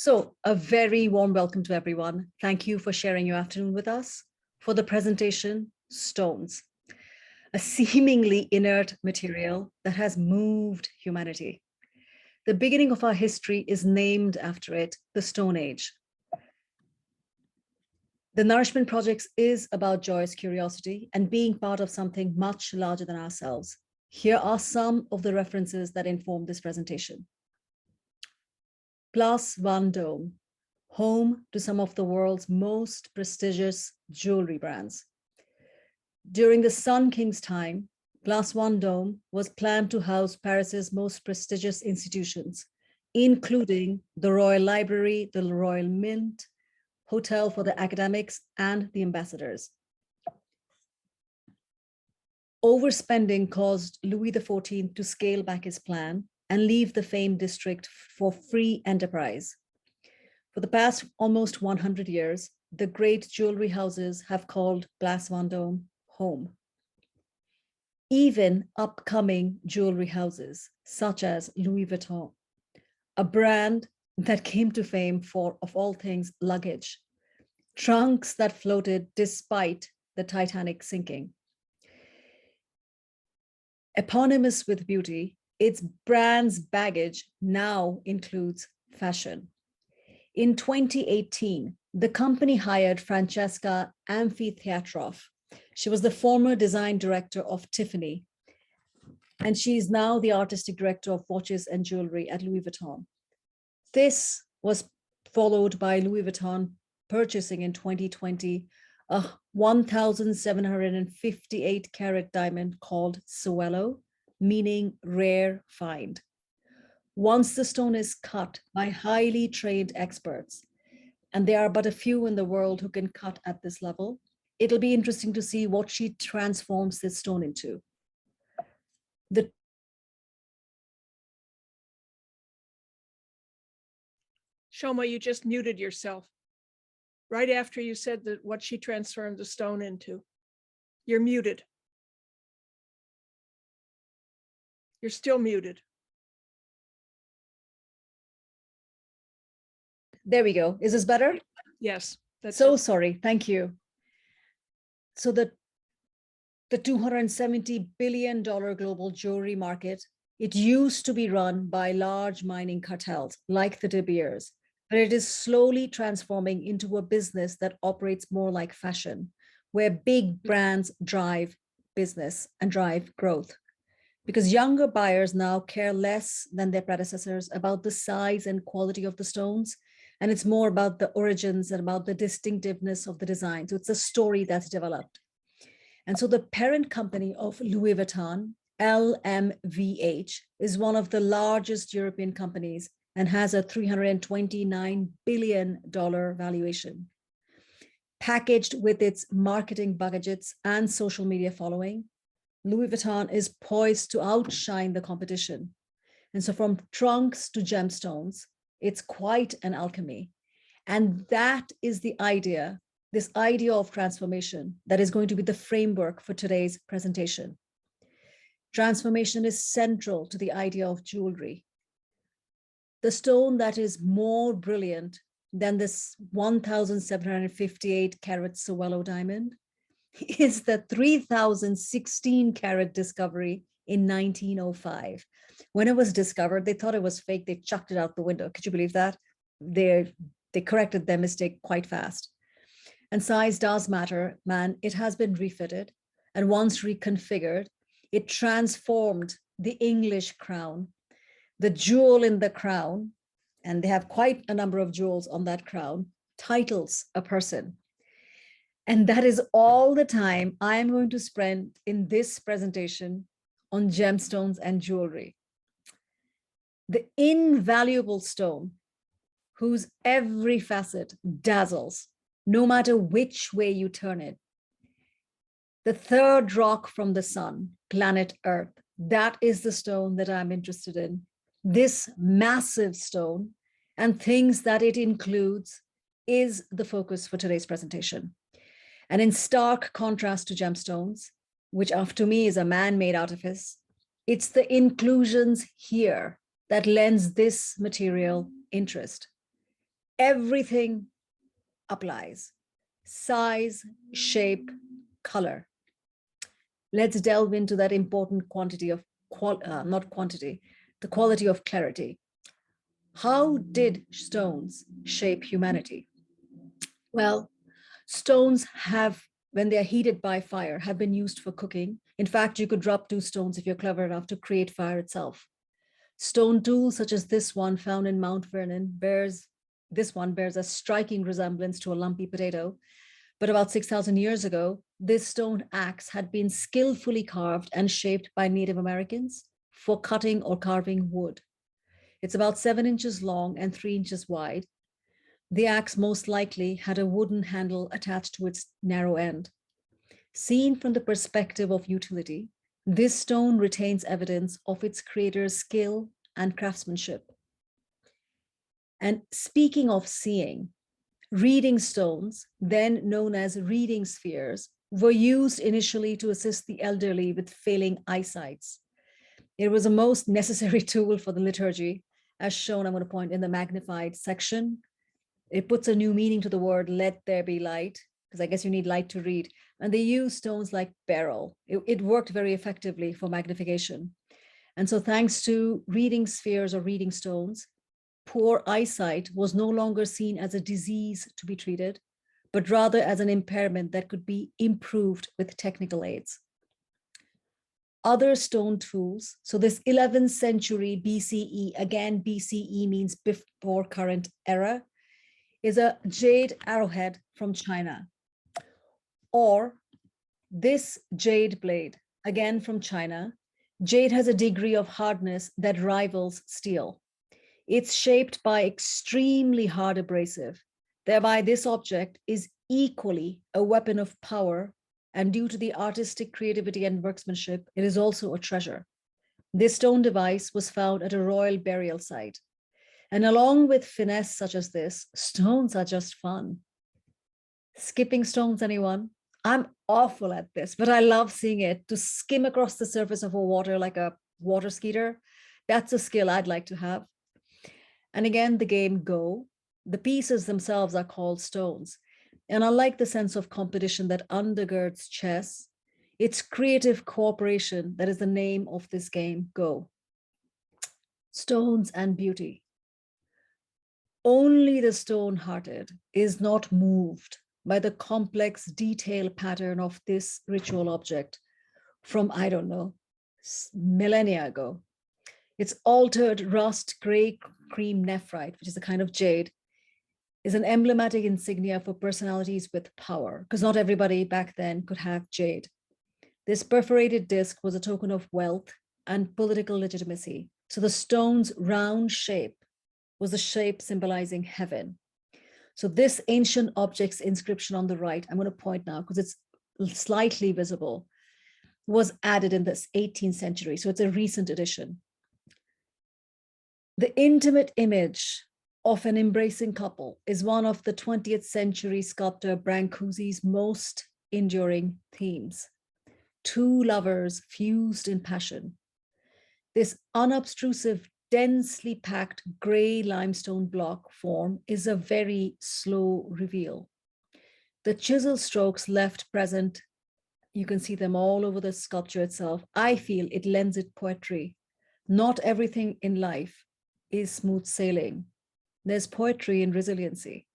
So a very warm welcome to everyone. Thank you for sharing your afternoon with us for the presentation, Stones, a seemingly inert material that has moved humanity. The beginning of our history is named after it, the Stone Age. The Nourishment Projects is about joyous curiosity and being part of something much larger than ourselves. Here are some of the references that inform this presentation. Place Vendôme, home to some of the world's most prestigious jewelry brands. During the Sun King's time, Place Vendôme was planned to house Paris's most prestigious institutions, including the Royal Library, the Royal Mint, Hotel for the Academics, and the Ambassadors. Overspending caused Louis XIV to scale back his plan and leave the famed district for free enterprise. For the past almost 100 years, the great jewelry houses have called Place Vendôme home. Even upcoming jewelry houses, such as Louis Vuitton, a brand that came to fame for, of all things, luggage, trunks that floated despite the Titanic sinking. Eponymous with beauty, its brand's baggage now includes fashion. In 2018, the company hired Francesca Amphitheatroff. She was the former design director of Tiffany, and she is now the artistic director of watches and jewelry at Louis Vuitton. This was followed by Louis Vuitton purchasing in 2020 a 1,758 carat diamond called Suello, meaning rare find. Once the stone is cut by highly trained experts, and there are but a few in the world who can cut at this level, it'll be interesting to see what she transforms this stone into. Shoma, you just muted yourself right after you said that what she transformed the stone into. You're muted. You're still muted. There we go. Is this better? Yes. That's so it. Sorry. Thank you. So the $270 billion global jewelry market, it used to be run by large mining cartels like the De Beers, but it is slowly transforming into a business that operates more like fashion, where big brands drive business and drive growth. Because younger buyers now care less than their predecessors about the size and quality of the stones, and it's more about the origins and about the distinctiveness of the design. So it's a story that's developed. And so the parent company of Louis Vuitton, LMVH, is one of the largest European companies and has a $329 billion valuation. Packaged with its marketing budgets and social media following, Louis Vuitton is poised to outshine the competition. And so from trunks to gemstones, it's quite an alchemy. And that is the idea, this idea of transformation that is going to be the framework for today's presentation. Transformation is central to the idea of jewelry. The stone that is more brilliant than this 1,758 carat Suello diamond is the 3,016 carat discovery in 1905. When it was discovered, they thought it was fake. They chucked it out the window. Could you believe that? They corrected their mistake quite fast. And size does matter, man. It has been refitted, and once reconfigured, it transformed the English crown, the jewel in the crown, and they have quite a number of jewels on that crown, titles a person. And that is all the time I'm going to spend in this presentation on gemstones and jewelry. The invaluable stone, whose every facet dazzles, no matter which way you turn it. The third rock from the sun, planet Earth, that is the stone that I'm interested in. This massive stone and things that it includes is the focus for today's presentation. And in stark contrast to gemstones, which to me is a man-made artifice, it's the inclusions here that lends this material interest. everything applies: size, shape, color. Let's delve into that important quantity of, not quantity, the quality of clarity. How did stones shape humanity? Well, stones have, when they're heated by fire, have been used for cooking. In fact, you could rub two stones if you're clever enough to create fire itself. Stone tools such as this one found in Mount Vernon bears a striking resemblance to a lumpy potato. But about 6,000 years ago, this stone axe had been skillfully carved and shaped by Native Americans for cutting or carving wood. It's about 7 inches long and 3 inches wide. The axe most likely had a wooden handle attached to its narrow end. Seen from the perspective of utility, this stone retains evidence of its creator's skill and craftsmanship. And speaking of seeing, reading stones, then known as reading spheres, were used initially to assist the elderly with failing eyesights. It was a most necessary tool for the liturgy, as shown, I'm going to point in the magnified section. It puts a new meaning to the word, let there be light, because I guess you need light to read. And they use stones like beryl. It worked very effectively for magnification. And so thanks to reading spheres or reading stones, poor eyesight was no longer seen as a disease to be treated, but rather as an impairment that could be improved with technical aids. Other stone tools, so this 11th century BCE, again, BCE means before current era, is a jade arrowhead from China, or this jade blade, again from China. Jade has a degree of hardness that rivals steel. It's shaped by extremely hard abrasive. Thereby, this object is equally a weapon of power, and due to the artistic creativity and workmanship, it is also a treasure. This stone device was found at a royal burial site. And along with finesse such as this, stones are just fun. Skipping stones, anyone? I'm awful at this, but I love seeing it. To skim across the surface of a water like a water skier, that's a skill I'd like to have. And again, the game Go, the pieces themselves are called stones. And I like the sense of competition that undergirds chess. It's creative cooperation that is the name of this game, Go. Stones and beauty. Only the stone-hearted is not moved by the complex detail pattern of this ritual object from, I don't know, millennia ago. Its altered rust gray cream nephrite, which is a kind of jade, is an emblematic insignia for personalities with power, because not everybody back then could have jade. This perforated disc was a token of wealth and political legitimacy. So the stone's round shape was the shape symbolizing heaven. So this ancient object's inscription on the right, I'm going to point now because it's slightly visible, was added in this 18th century. So it's a recent addition. The intimate image of an embracing couple is one of the 20th century sculptor Brancusi's most enduring themes. Two lovers fused in passion. This unobtrusive, densely packed gray limestone block form is a very slow reveal. The chisel strokes left present, you can see them all over the sculpture itself. I feel it lends it poetry. Not everything in life is smooth sailing. There's poetry in resiliency.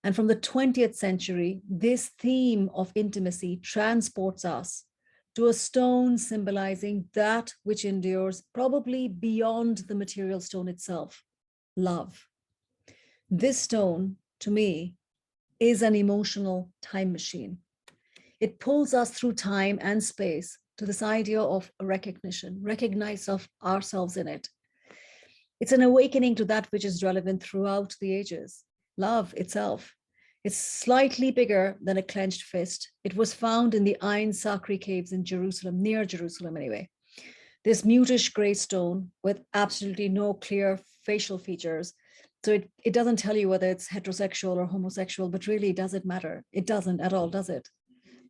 And from the 20th century, this theme of intimacy transports us to a stone symbolizing that which endures, probably beyond the material stone itself, love. This stone, to me, is an emotional time machine. It pulls us through time and space to this idea of recognition, recognize of ourselves in it. It's an awakening to that which is relevant throughout the ages, love itself. It's slightly bigger than a clenched fist. It was found in the Ain Sakri caves in Jerusalem, near Jerusalem anyway. This mutish gray stone with absolutely no clear facial features. So it doesn't tell you whether it's heterosexual or homosexual, but really, does it matter? It doesn't at all, does it?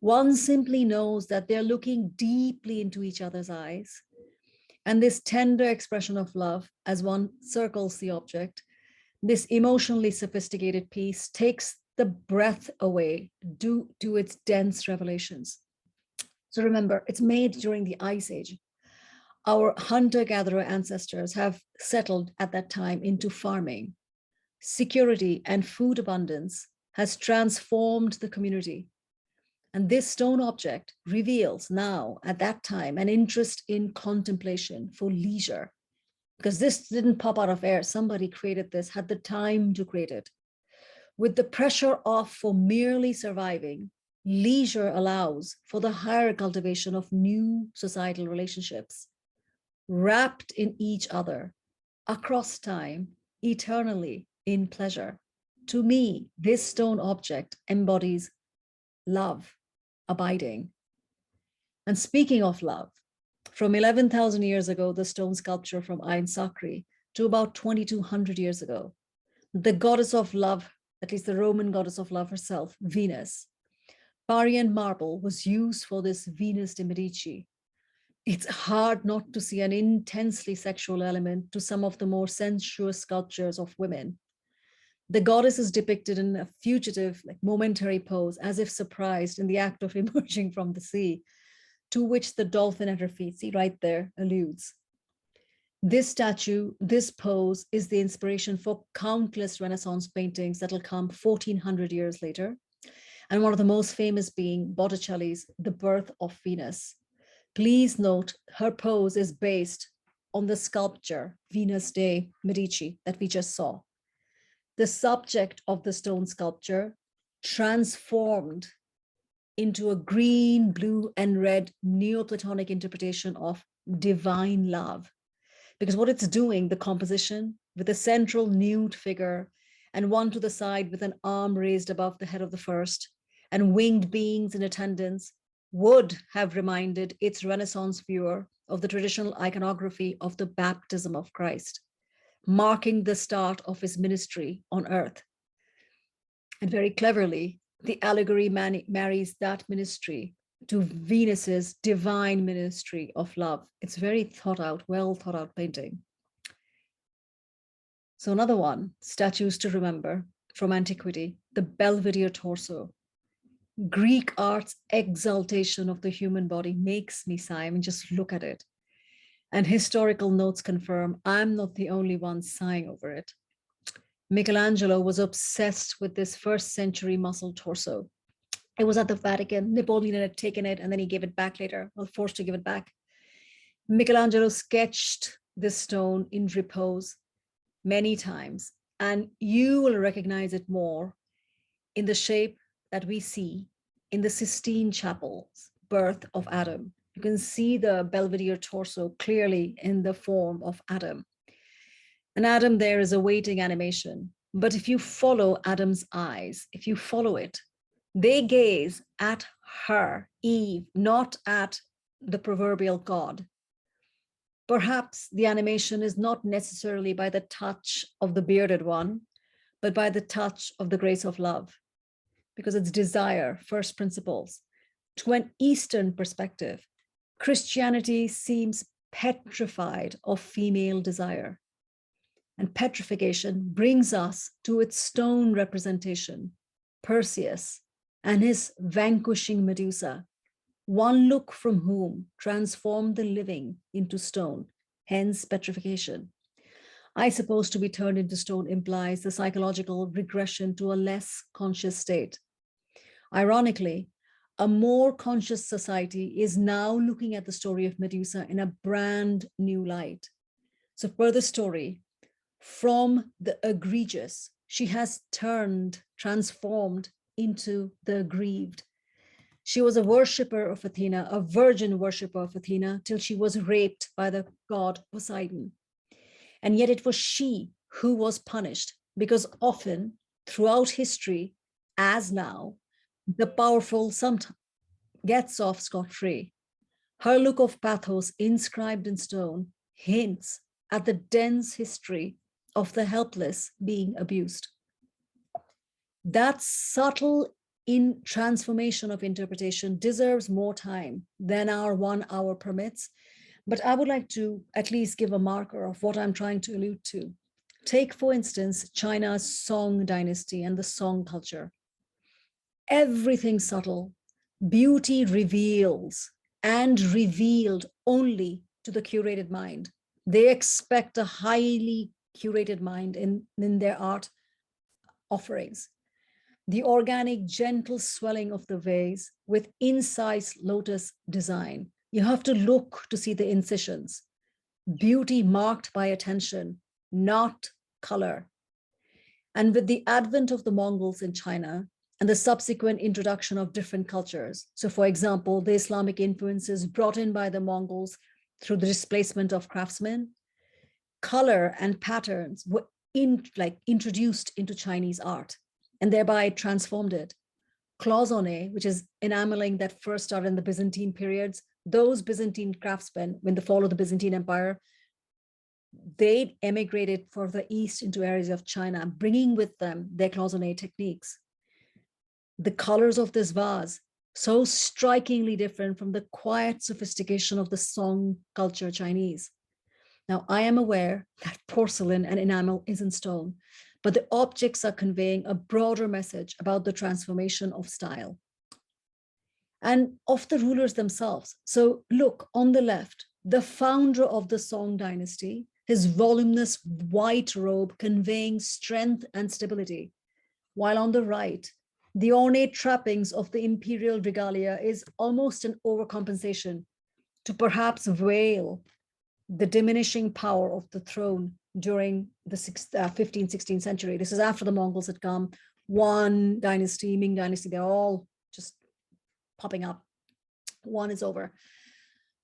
One simply knows that they're looking deeply into each other's eyes. And this tender expression of love, as one circles the object, This emotionally sophisticated piece takes the breath away due to its dense revelations. So remember, it's made during the Ice Age. Our hunter-gatherer ancestors have settled at that time into farming. Security and food abundance has transformed the community. And this stone object reveals now, at that time, an interest in contemplation for leisure, because this didn't pop out of air. Somebody created this, had the time to create it. With the pressure off for merely surviving, leisure allows for the higher cultivation of new societal relationships, wrapped in each other, across time, eternally in pleasure. To me, this stone object embodies love, abiding. And speaking of love, from 11,000 years ago, the stone sculpture from Ain Sakri, to about 2,200 years ago, the goddess of love, at least the Roman goddess of love herself, Venus, Parian marble was used for this Venus de Medici. It's hard not to see an intensely sexual element to some of the more sensuous sculptures of women. The goddess is depicted in a fugitive, like momentary pose, as if surprised in the act of emerging from the sea, to which the dolphin at her feet, see right there, alludes. This statue, this pose, is the inspiration for countless Renaissance paintings that will come 1,400 years later, and one of the most famous being Botticelli's The Birth of Venus. Please note, her pose is based on the sculpture Venus de Medici that we just saw. The subject of the stone sculpture transformed into a green, blue, and red Neoplatonic interpretation of divine love. Because what it's doing, the composition with a central nude figure and one to the side with an arm raised above the head of the first, and winged beings in attendance, would have reminded its Renaissance viewer of the traditional iconography of the baptism of Christ, marking the start of his ministry on earth. And very cleverly, the allegory marries that ministry to Venus's divine ministry of love. It's very thought out, well thought out painting. So another one, statues to remember from antiquity, the Belvedere torso. Greek art's exaltation of the human body makes me sigh. I mean, just look at it. And historical notes confirm I'm not the only one sighing over it. Michelangelo was obsessed with this first century muscle torso. It was at the Vatican. Napoleon had taken it and then he gave it back later, was forced to give it back. Michelangelo sketched this stone in repose many times, and you will recognize it more in the shape that we see in the Sistine Chapel's Birth of Adam. You can see the Belvedere torso clearly in the form of Adam. And Adam there is awaiting animation. But if you follow Adam's eyes, if you follow it, they gaze at her, Eve, not at the proverbial God. Perhaps the animation is not necessarily by the touch of the bearded one, but by the touch of the grace of love, because it's desire, first principles. To an Eastern perspective, Christianity seems petrified of female desire. And petrification brings us to its stone representation, Perseus and his vanquishing Medusa, one look from whom transformed the living into stone, hence petrification. I suppose to be turned into stone implies the psychological regression to a less conscious state. Ironically, a more conscious society is now looking at the story of Medusa in a brand new light. So per the story, from the egregious, she has transformed into the aggrieved. She was a worshipper of Athena, a virgin worshipper of Athena, till she was raped by the god Poseidon. And yet it was she who was punished, because often throughout history, as now, the powerful sometimes gets off scot-free. Her look of pathos inscribed in stone hints at the dense history of the helpless being abused. That subtle transformation of interpretation deserves more time than our 1 hour permits, but I would like to at least give a marker of what I'm trying to allude to. Take, for instance, China's Song dynasty and the Song culture. Everything subtle, beauty reveals and revealed only to the curated mind. They expect a highly curated mind in their art offerings. The organic, gentle swelling of the vase with incise lotus design. You have to look to see the incisions. Beauty marked by attention, not color. And with the advent of the Mongols in China and the subsequent introduction of different cultures, so for example, the Islamic influences brought in by the Mongols through the displacement of craftsmen, color and patterns were introduced into Chinese art and thereby transformed it. Cloisonné, which is enameling that first started in the Byzantine periods, those Byzantine craftsmen, when the fall of the Byzantine Empire, they emigrated further east into areas of China, bringing with them their cloisonné techniques. The colors of this vase, so strikingly different from the quiet sophistication of the Song culture Chinese. Now, I am aware that porcelain and enamel isn't stone, but the objects are conveying a broader message about the transformation of style and of the rulers themselves. So look on the left, the founder of the Song dynasty, his voluminous white robe conveying strength and stability, while on the right, the ornate trappings of the imperial regalia is almost an overcompensation to perhaps veil the diminishing power of the throne during the 15th, 16th century. This is after the Mongols had come. One dynasty, Ming dynasty, they're all just popping up. One is over.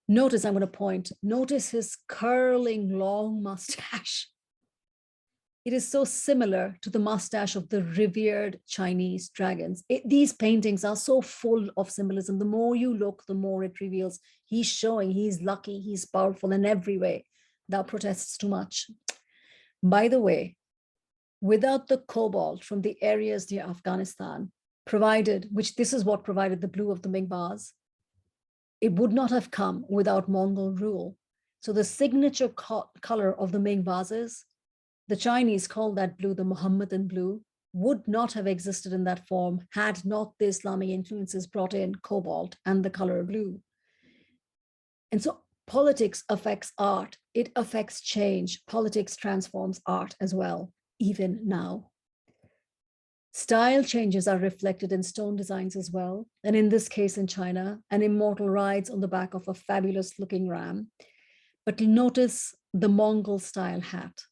Notice, I'm going to point, notice his curling long mustache. It is so similar to the mustache of the revered Chinese dragons. These paintings are so full of symbolism. The more you look, the more it reveals. He's showing he's lucky, he's powerful in every way. Thou protestest too much. By the way, without the cobalt from the areas near Afghanistan, which this is what provided the blue of the Ming vase, it would not have come without Mongol rule. So the signature color of the Ming vases, the Chinese call that blue the Mohammedan blue, would not have existed in that form had not the Islamic influences brought in cobalt and the color blue. And so politics affects art. It affects change. Politics transforms art as well, even now. Style changes are reflected in stone designs as well. And in this case in China, an immortal rides on the back of a fabulous looking ram. But notice the Mongol style hat.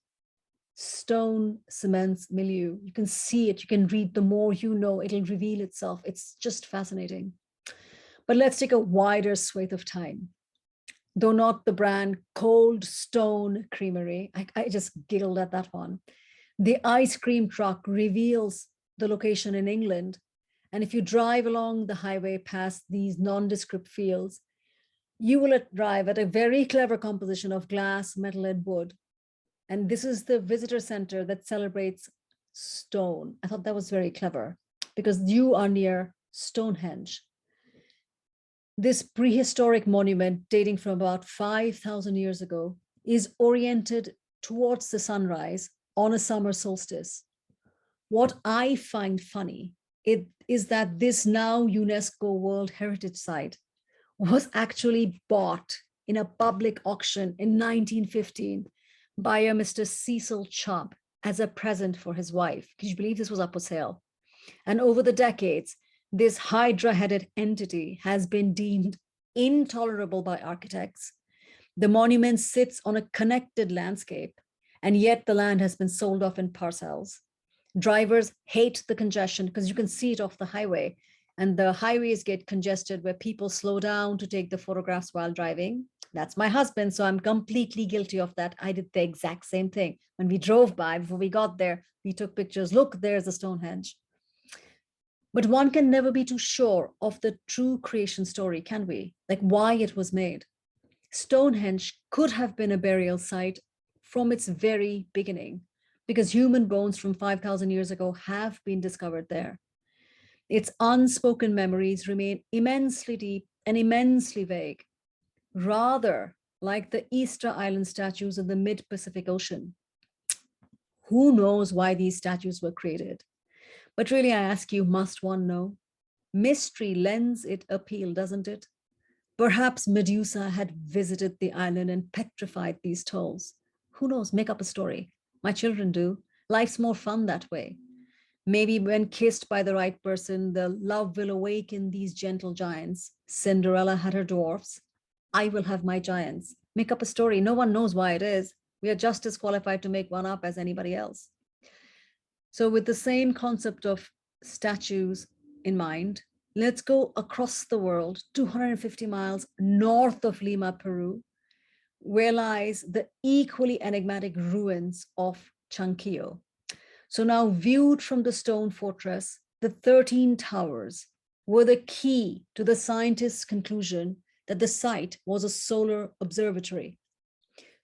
Stone cements milieu. You can see it, you can read, the more you know, it'll reveal itself. It's just fascinating. But let's take a wider swathe of time. Though not the brand Cold Stone Creamery, I just giggled at that one. The ice cream truck reveals the location in England. And if you drive along the highway past these nondescript fields, you will arrive at a very clever composition of glass, metal, and wood. And this is the visitor center that celebrates stone. I thought that was very clever because you are near Stonehenge. This prehistoric monument dating from about 5,000 years ago is oriented towards the sunrise on a summer solstice. What I find funny is that this now UNESCO World Heritage Site was actually bought in a public auction in 1915 by a Mr. Cecil Chubb as a present for his wife. Can you believe this was up for sale? And over the decades, this hydra-headed entity has been deemed intolerable by architects. The monument sits on a connected landscape, and yet the land has been sold off in parcels. Drivers hate the congestion because you can see it off the highway, and the highways get congested where people slow down to take the photographs while driving. That's my husband, so I'm completely guilty of that. I did the exact same thing. When we drove by, before we got there, we took pictures. Look, there's the Stonehenge. But one can never be too sure of the true creation story, can we? Like why it was made. Stonehenge could have been a burial site from its very beginning, because human bones from 5,000 years ago have been discovered there. Its unspoken memories remain immensely deep and immensely vague, rather like the Easter Island statues in the mid-Pacific Ocean. Who knows why these statues were created? But really, I ask you, must one know? Mystery lends it appeal, doesn't it? Perhaps Medusa had visited the island and petrified these tolls. Who knows? Make up a story. My children do. Life's more fun that way. Maybe when kissed by the right person, the love will awaken these gentle giants. Cinderella had her dwarfs. I will have my giants. Make up a story. No one knows why it is. We are just as qualified to make one up as anybody else. So, with the same concept of statues in mind, let's go across the world, 250 miles north of Lima, Peru, where lies the equally enigmatic ruins of Chanquillo. So now viewed from the stone fortress, the 13 towers were the key to the scientists' conclusion that the site was a solar observatory.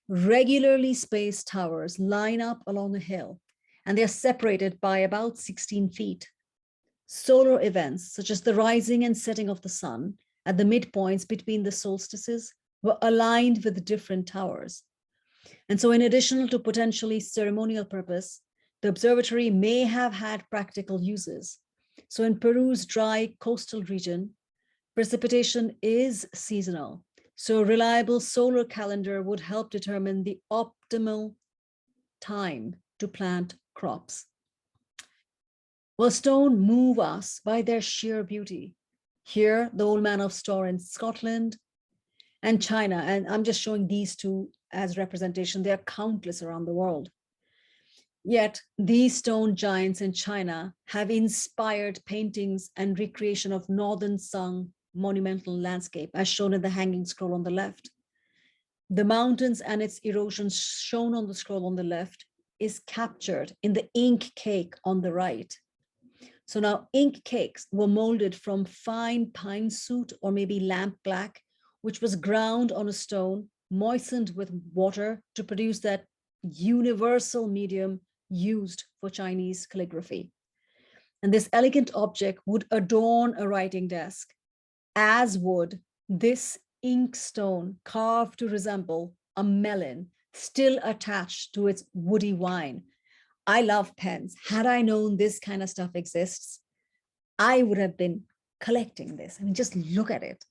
Regularly spaced towers line up along a hill, and they are separated by about 16 feet. Solar events, such as the rising and setting of the sun at the midpoints between the solstices, were aligned with the different towers. And so, in addition to potentially ceremonial purpose, the observatory may have had practical uses. So, in Peru's dry coastal region, precipitation is seasonal. So, a reliable solar calendar would help determine the optimal time to plant crops. Well, stone move us by their sheer beauty. Here, the Old Man of Storr in Scotland and China, and I'm just showing these two as representation. There are countless around the world. Yet, these stone giants in China have inspired paintings and recreation of Northern Sung monumental landscape, as shown in the hanging scroll on the left. The mountains and its erosion shown on the scroll on the left is captured in the ink cake on the right. So now ink cakes were molded from fine pine soot or maybe lamp black, which was ground on a stone, moistened with water to produce that universal medium used for Chinese calligraphy. And this elegant object would adorn a writing desk, as would this ink stone carved to resemble a melon still attached to its woody wine. I love pens. Had I known this kind of stuff exists, I would have been collecting this. I mean, just look at it.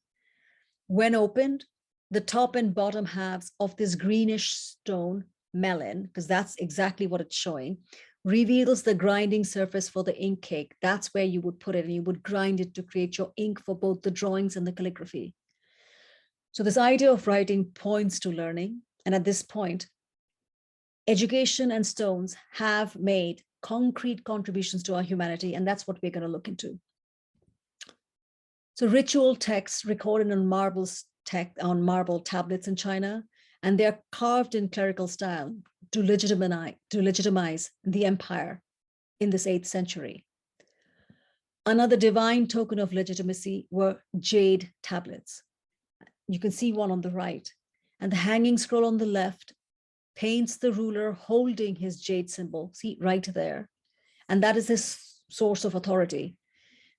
When opened, the top and bottom halves of this greenish stone melon, because that's exactly what it's showing, reveals the grinding surface for the ink cake. That's where you would put it, and you would grind it to create your ink for both the drawings and the calligraphy. So this idea of writing points to learning. And at this point, education and stones have made concrete contributions to our humanity, and that's what we're going to look into. So ritual texts recorded on marble tablets in China, and they're carved in clerical style to legitimize the empire in this 8th century. Another divine token of legitimacy were jade tablets. You can see one on the right, and the hanging scroll on the left paints the ruler holding his jade symbol, see right there, and that is his source of authority.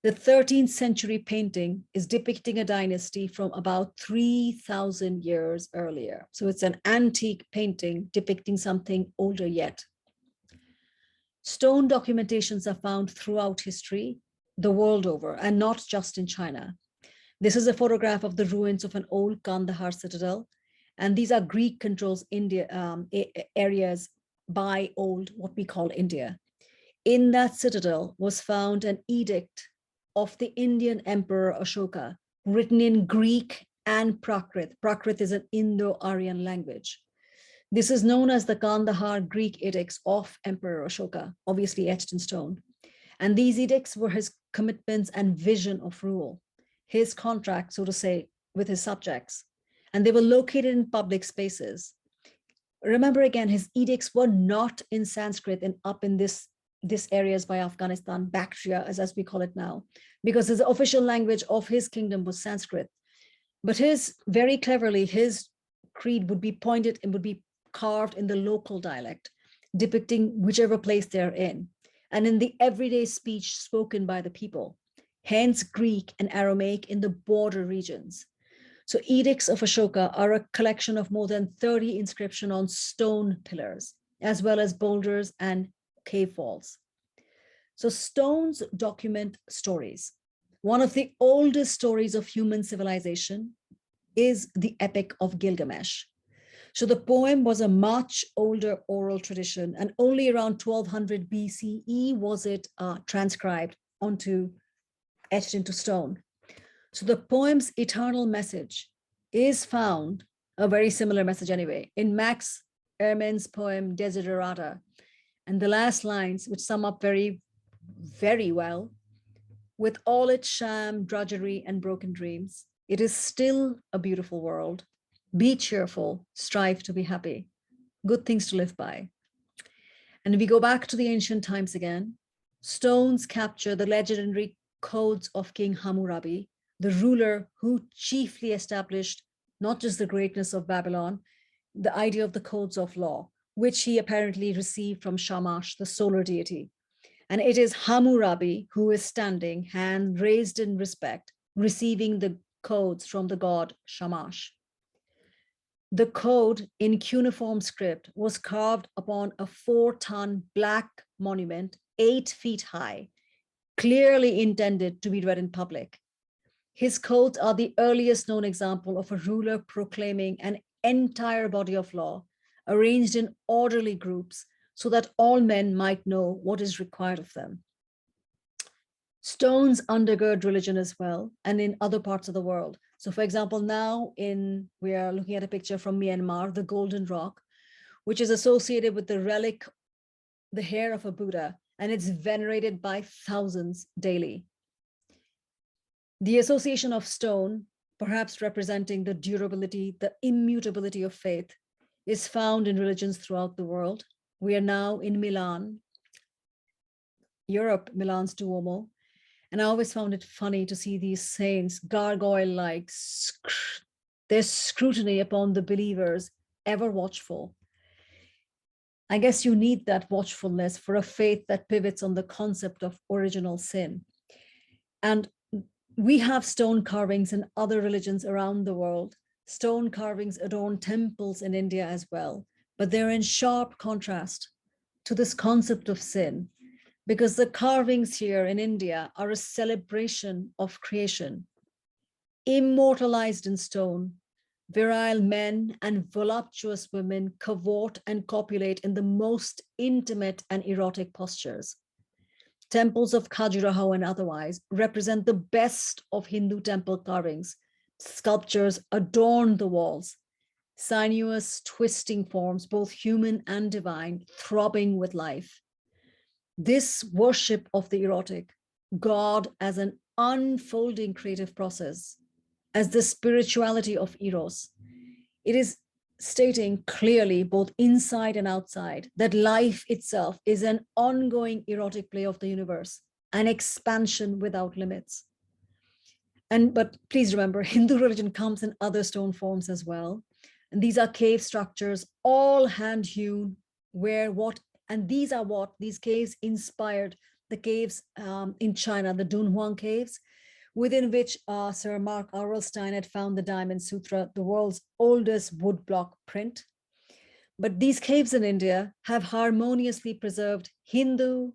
The 13th century painting is depicting a dynasty from about 3,000 years earlier. So it's an antique painting depicting something older yet. Stone documentations are found throughout history, the world over, and not just in China. This is a photograph of the ruins of an old Kandahar citadel, and these are Greek-controlled areas by old, what we call India. In that citadel was found an edict of the Indian Emperor Ashoka, written in Greek and Prakrit. Prakrit is an Indo-Aryan language. This is known as the Kandahar Greek edicts of Emperor Ashoka, obviously etched in stone. And these edicts were his commitments and vision of rule, his contract, so to say, with his subjects. And they were located in public spaces. Remember again, his edicts were not in Sanskrit and up in this areas by Afghanistan, Bactria, as we call it now, because his official language of his kingdom was Sanskrit. But very cleverly, his creed would be pointed and would be carved in the local dialect, depicting whichever place they're in, and in the everyday speech spoken by the people, hence Greek and Aramaic in the border regions. So edicts of Ashoka are a collection of more than 30 inscriptions on stone pillars. as well as boulders and cave walls. So stones document stories. One of the oldest stories of human civilization is the Epic of Gilgamesh. So the poem was a much older oral tradition, and only around 1200 BCE was it transcribed etched into stone. So the poem's eternal message is found, a very similar message anyway, in Max Ehrmann's poem Desiderata. And the last lines, which sum up very, very well, with all its sham, drudgery, and broken dreams, it is still a beautiful world. Be cheerful, strive to be happy. Good things to live by. And if we go back to the ancient times again, stones capture the legendary codes of King Hammurabi, the ruler who chiefly established not just the greatness of Babylon, the idea of the codes of law, which he apparently received from Shamash, the solar deity. And it is Hammurabi who is standing, hand raised in respect, receiving the codes from the god Shamash. The code in cuneiform script was carved upon a 4-ton black monument, 8 feet high, clearly intended to be read in public. His codes are the earliest known example of a ruler proclaiming an entire body of law arranged in orderly groups so that all men might know what is required of them. Stones undergird religion as well, and in other parts of the world. So for example, now we are looking at a picture from Myanmar, the Golden Rock, which is associated with the relic, the hair of a Buddha, and it's venerated by thousands daily. The association of stone, perhaps representing the durability, the immutability of faith, is found in religions throughout the world. We are now in Milan, Europe, Milan's Duomo. And I always found it funny to see these saints gargoyle-like, their scrutiny upon the believers, ever watchful. I guess you need that watchfulness for a faith that pivots on the concept of original sin. And we have stone carvings in other religions around the world. Stone carvings adorn temples in India as well, but they're in sharp contrast to this concept of sin, because the carvings here in India are a celebration of creation. Immortalized in stone, virile men and voluptuous women cavort and copulate in the most intimate and erotic postures. Temples of Khajuraho and otherwise represent the best of Hindu temple carvings. Sculptures adorn the walls, sinuous, twisting forms, both human and divine, throbbing with life. This worship of the erotic, God as an unfolding creative process, as the spirituality of Eros, it is stating clearly, both inside and outside, that life itself is an ongoing erotic play of the universe, an expansion without limits. But please remember, Hindu religion comes in other stone forms as well. And these are cave structures, all hand-hewn, and these caves inspired the caves in China, the Dunhuang caves, within which Sir Mark Aurelstein had found the Diamond Sutra, the world's oldest woodblock print. But these caves in India have harmoniously preserved Hindu,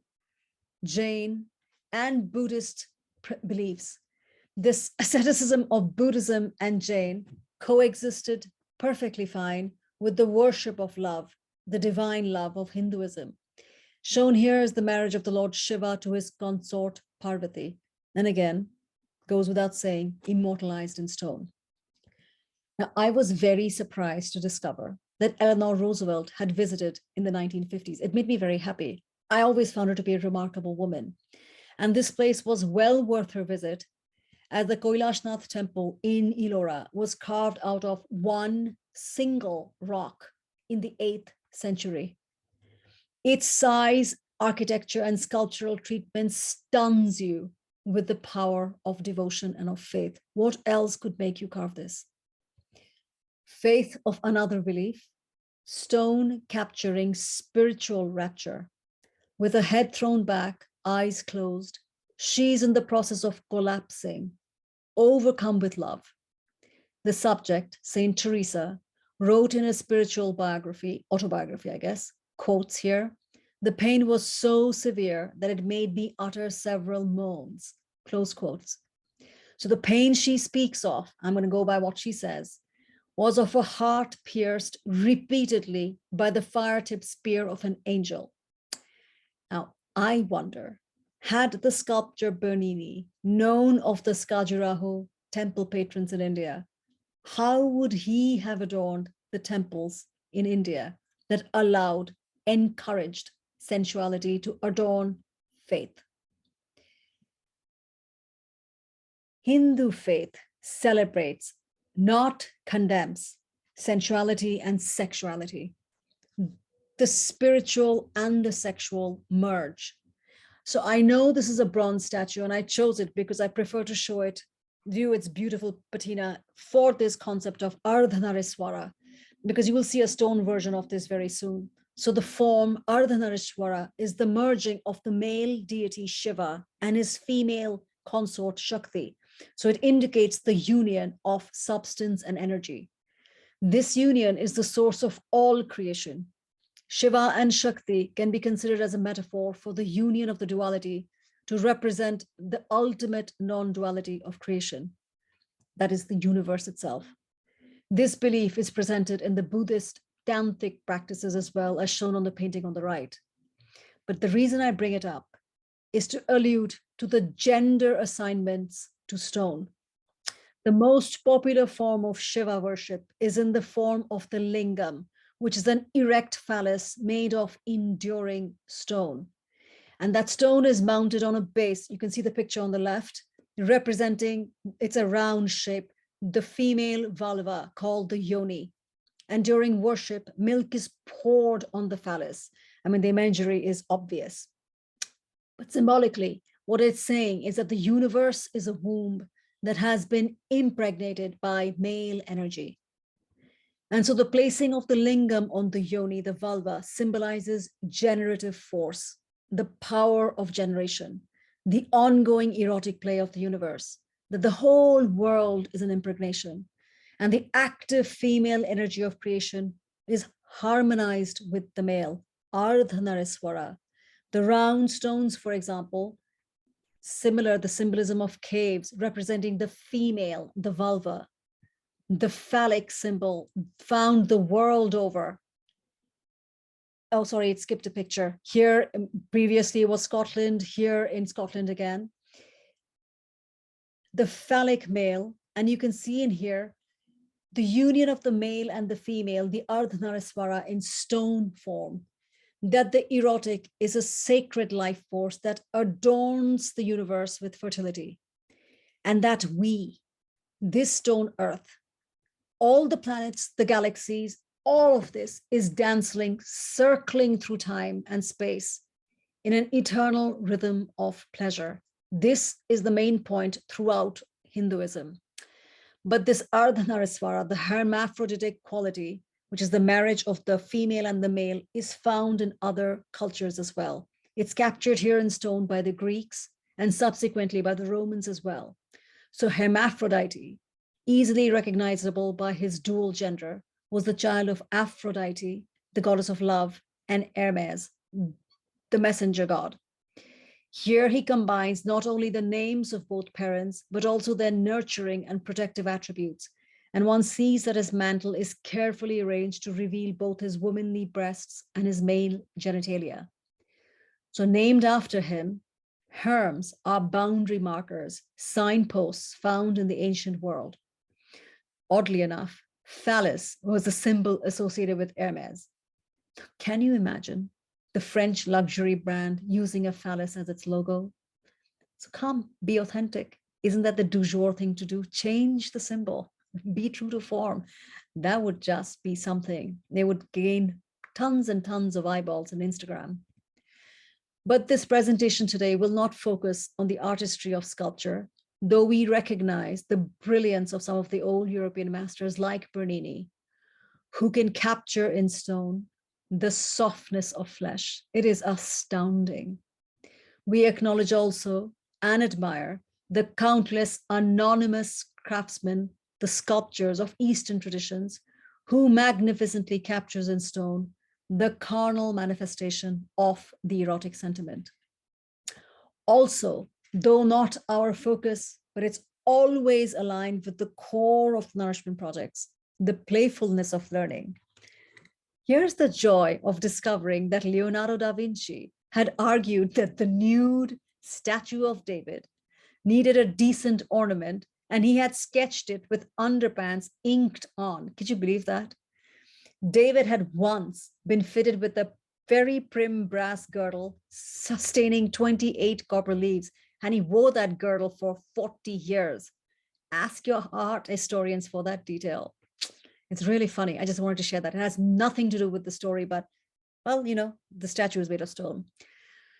Jain, and Buddhist beliefs. This asceticism of Buddhism and Jain coexisted perfectly fine with the worship of love, the divine love of Hinduism. Shown here is the marriage of the Lord Shiva to his consort Parvati. And again, goes without saying, immortalized in stone. Now, I was very surprised to discover that Eleanor Roosevelt had visited in the 1950s. It made me very happy. I always found her to be a remarkable woman. And this place was well worth her visit, as the Kailashnath temple in Ellora was carved out of one single rock in the 8th century. Its size, architecture, and sculptural treatment stuns you with the power of devotion and of faith. What else could make you carve this? Faith of another belief, stone capturing spiritual rapture. With her head thrown back, eyes closed, she's in the process of collapsing, overcome with love. The subject, Saint Teresa, wrote in a spiritual autobiography, I guess, quotes here, the pain was so severe that it made me utter several moans, close quotes. So the pain she speaks of, I'm going to go by what she says, was of a heart pierced repeatedly by the fire-tipped spear of an angel. Now, I wonder, had the sculptor Bernini known of the Khajuraho temple patrons in India, how would he have adorned the temples in India that allowed, encouraged sensuality to adorn faith? Hindu faith celebrates, not condemns, sensuality and sexuality. The spiritual and the sexual merge. So I know this is a bronze statue, and I chose it because I prefer to show it, view its beautiful patina for this concept of Ardhanariswara, because you will see a stone version of this very soon. So the form Ardhanariswara is the merging of the male deity Shiva and his female consort Shakti. So it indicates the union of substance and energy. This union is the source of all creation. Shiva and Shakti can be considered as a metaphor for the union of the duality to represent the ultimate non-duality of creation. That is the universe itself. This belief is presented in the Buddhist Tantric practices as well, as shown on the painting on the right. But the reason I bring it up is to allude to the gender assignments to stone. The most popular form of Shiva worship is in the form of the lingam, which is an erect phallus made of enduring stone. And that stone is mounted on a base. You can see the picture on the left, representing, it's a round shape, the female vulva called the yoni. And during worship, milk is poured on the phallus. I mean, the imagery is obvious. But symbolically, what it's saying is that the universe is a womb that has been impregnated by male energy. And so the placing of the lingam on the yoni, the vulva, symbolizes generative force, the power of generation, the ongoing erotic play of the universe, that the whole world is an impregnation, and the active female energy of creation is harmonized with the male, Ardhanariswara. The round stones, for example, similar, the symbolism of caves representing the female, the vulva, the phallic symbol found the world over. Oh, sorry, it skipped a picture. Here, previously it was Scotland, here in Scotland again. The phallic male, and you can see in here, the union of the male and the female, the Ardhanariswara in stone form, that the erotic is a sacred life force that adorns the universe with fertility. And that we, this stone earth, all the planets, the galaxies, all of this is dancing, circling through time and space in an eternal rhythm of pleasure. This is the main point throughout Hinduism. But this Ardhanariswara, the hermaphroditic quality, which is the marriage of the female and the male, is found in other cultures as well. It's captured here in stone by the Greeks and subsequently by the Romans as well. So Hermaphrodite, easily recognizable by his dual gender, was the child of Aphrodite, the goddess of love, and Hermes, the messenger god. Here he combines not only the names of both parents, but also their nurturing and protective attributes. And one sees that his mantle is carefully arranged to reveal both his womanly breasts and his male genitalia. So named after him, herms are boundary markers, signposts found in the ancient world. Oddly enough, phallus was a symbol associated with Hermes. Can you imagine the French luxury brand using a phallus as its logo? So come, be authentic. Isn't that the du jour thing to do? Change the symbol, be true to form. That would just be something. They would gain tons and tons of eyeballs on Instagram. But this presentation today will not focus on the artistry of sculpture, though we recognize the brilliance of some of the old European masters like Bernini, who can capture in stone the softness of flesh. It is astounding. We acknowledge also and admire the countless anonymous craftsmen, the sculptors of Eastern traditions, who magnificently captures in stone the carnal manifestation of the erotic sentiment. Also, though not our focus, but it's always aligned with the core of nourishment projects, the playfulness of learning. Here's the joy of discovering that Leonardo da Vinci had argued that the nude statue of David needed a decent ornament, and he had sketched it with underpants inked on. Could you believe that? David had once been fitted with a very prim brass girdle sustaining 28 copper leaves, and he wore that girdle for 40 years. Ask your art historians for that detail. It's really funny. I just wanted to share that. It has nothing to do with the story, but, well, the statue is made of stone.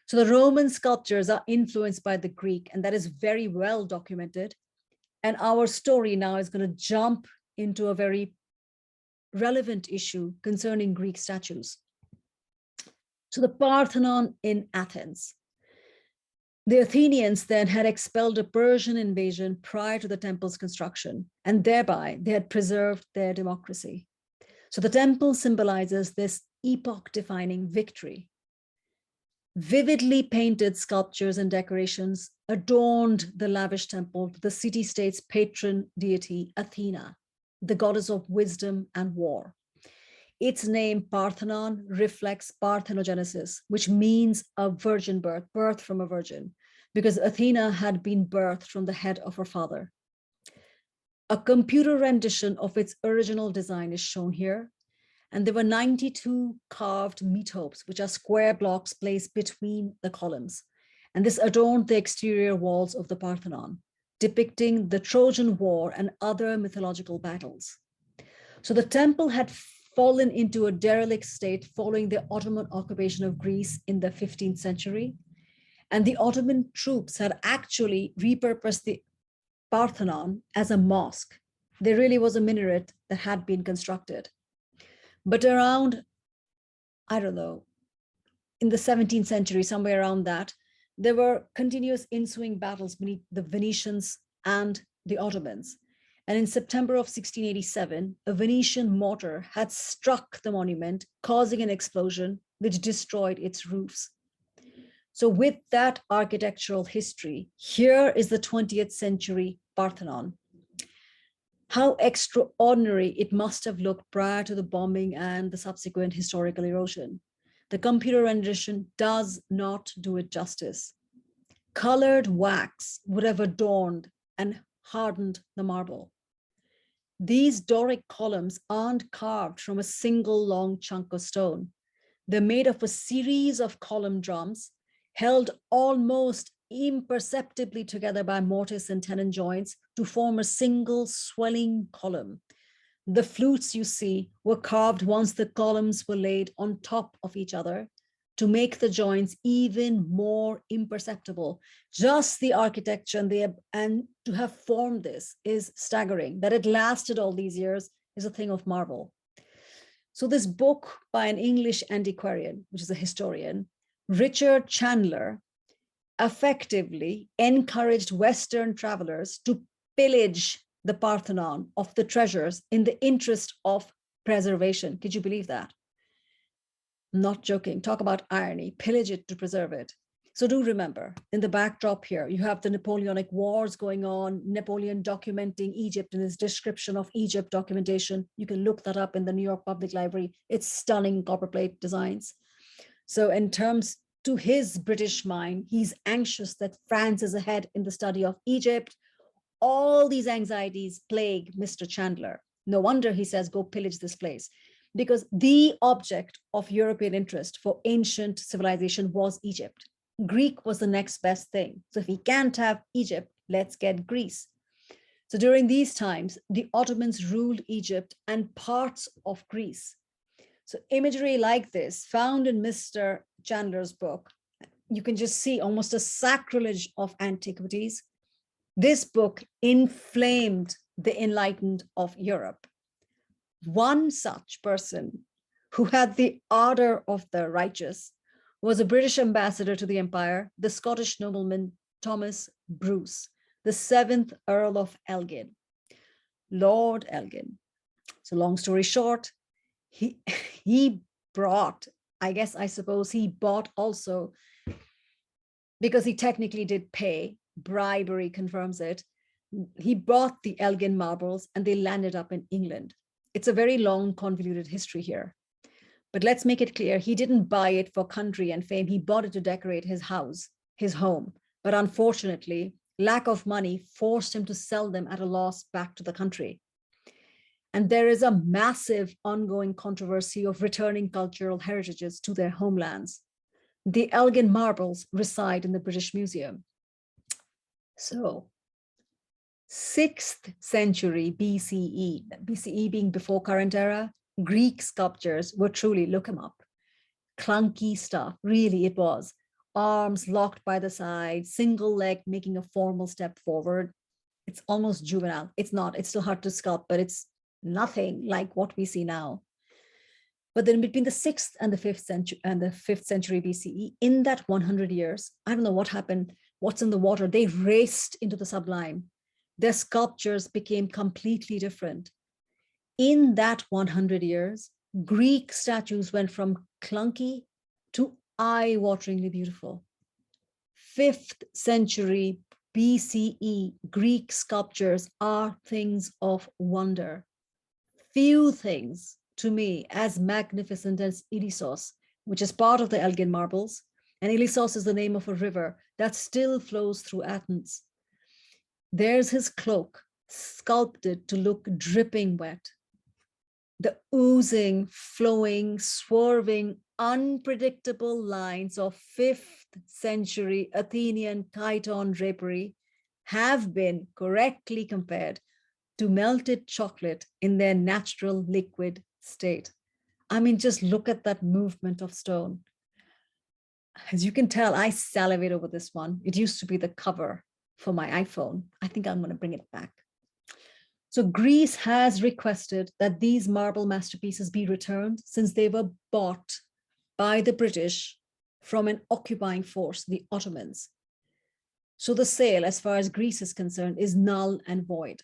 So the Roman sculptures are influenced by the Greek, and that is very well documented. And our story now is going to jump into a very relevant issue concerning Greek statues. So the Parthenon in Athens. The Athenians then had expelled a Persian invasion prior to the temple's construction, and thereby they had preserved their democracy. So the temple symbolizes this epoch-defining victory. Vividly painted sculptures and decorations adorned the lavish temple to the city-state's patron deity, Athena, the goddess of wisdom and war. Its name, Parthenon, reflects parthenogenesis, which means a virgin birth, birth from a virgin, because Athena had been birthed from the head of her father. A computer rendition of its original design is shown here, and there were 92 carved metopes, which are square blocks placed between the columns. And this adorned the exterior walls of the Parthenon, depicting the Trojan War and other mythological battles. So the temple had fallen into a derelict state following the Ottoman occupation of Greece in the 15th century. And the Ottoman troops had actually repurposed the Parthenon as a mosque. There really was a minaret that had been constructed. But around, I don't know, in the 17th century, somewhere around that, there were continuous ensuing battles between the Venetians and the Ottomans. And in September of 1687, a Venetian mortar had struck the monument, causing an explosion which destroyed its roofs. So with that architectural history, here is the 20th century Parthenon. How extraordinary it must have looked prior to the bombing and the subsequent historical erosion. The computer rendition does not do it justice. Colored wax would have adorned and hardened the marble. These Doric columns aren't carved from a single long chunk of stone. They're made of a series of column drums held almost imperceptibly together by mortise and tenon joints to form a single swelling column. The flutes you see were carved once the columns were laid on top of each other to make the joints even more imperceptible. Just the architecture and to have formed this is staggering. That it lasted all these years is a thing of marvel. So this book by an English antiquarian, which is a historian, Richard Chandler, effectively encouraged Western travelers to pillage the Parthenon of the treasures in the interest of preservation. Could you believe that? I'm not joking. Talk about irony. Pillage it to preserve it. So do remember, in the backdrop here, you have the Napoleonic Wars going on, Napoleon documenting Egypt in his description of Egypt documentation. You can look that up in the New York Public Library. It's stunning copperplate designs. So in terms to his British mind, he's anxious that France is ahead in the study of Egypt. All these anxieties plague Mr. Chandler. No wonder he says, go pillage this place, because the object of European interest for ancient civilization was Egypt. Greek was the next best thing. So if we can't have Egypt, let's get Greece. So during these times, the Ottomans ruled Egypt and parts of Greece. So imagery like this found in Mr. Chandler's book, you can just see almost a sacrilege of antiquities. This book inflamed the enlightened of Europe. One such person who had the ardor of the righteous was a British ambassador to the empire, the Scottish nobleman Thomas Bruce, the 7th Earl of Elgin, Lord Elgin. So long story short, he brought, I suppose he bought also, because he technically did pay, bribery confirms it. He bought the Elgin marbles and they landed up in England. It's a very long, convoluted history here. But let's make it clear, he didn't buy it for country and fame. He bought it to decorate his house, his home. But unfortunately, lack of money forced him to sell them at a loss back to the country. And there is a massive ongoing controversy of returning cultural heritages to their homelands. The Elgin marbles reside in the British Museum. So, 6th century BCE, BCE being before current era, Greek sculptures were truly, look them up, clunky stuff. Really, it was. Arms locked by the side, single leg making a formal step forward. It's almost juvenile. It's not, it's still hard to sculpt, but it's nothing like what we see now. But then between the 6th and the 5th century BCE, in that 100 years, I don't know what happened, what's in the water, they raced into the sublime. Their sculptures became completely different. In that 100 years, Greek statues went from clunky to eye-wateringly beautiful. 5th century BCE Greek sculptures are things of wonder. Few things, to me, as magnificent as Ilissos, which is part of the Elgin marbles. And Ilissos is the name of a river that still flows through Athens. There's his cloak, sculpted to look dripping wet. The oozing, flowing, swerving, unpredictable lines of 5th century Athenian chiton drapery have been correctly compared to melted chocolate in their natural liquid state. I mean, just look at that movement of stone. As you can tell, I salivate over this one. It used to be the cover for my iPhone. I think I'm going to bring it back. So Greece has requested that these marble masterpieces be returned since they were bought by the British from an occupying force, the Ottomans. So the sale, as far as Greece is concerned, is null and void.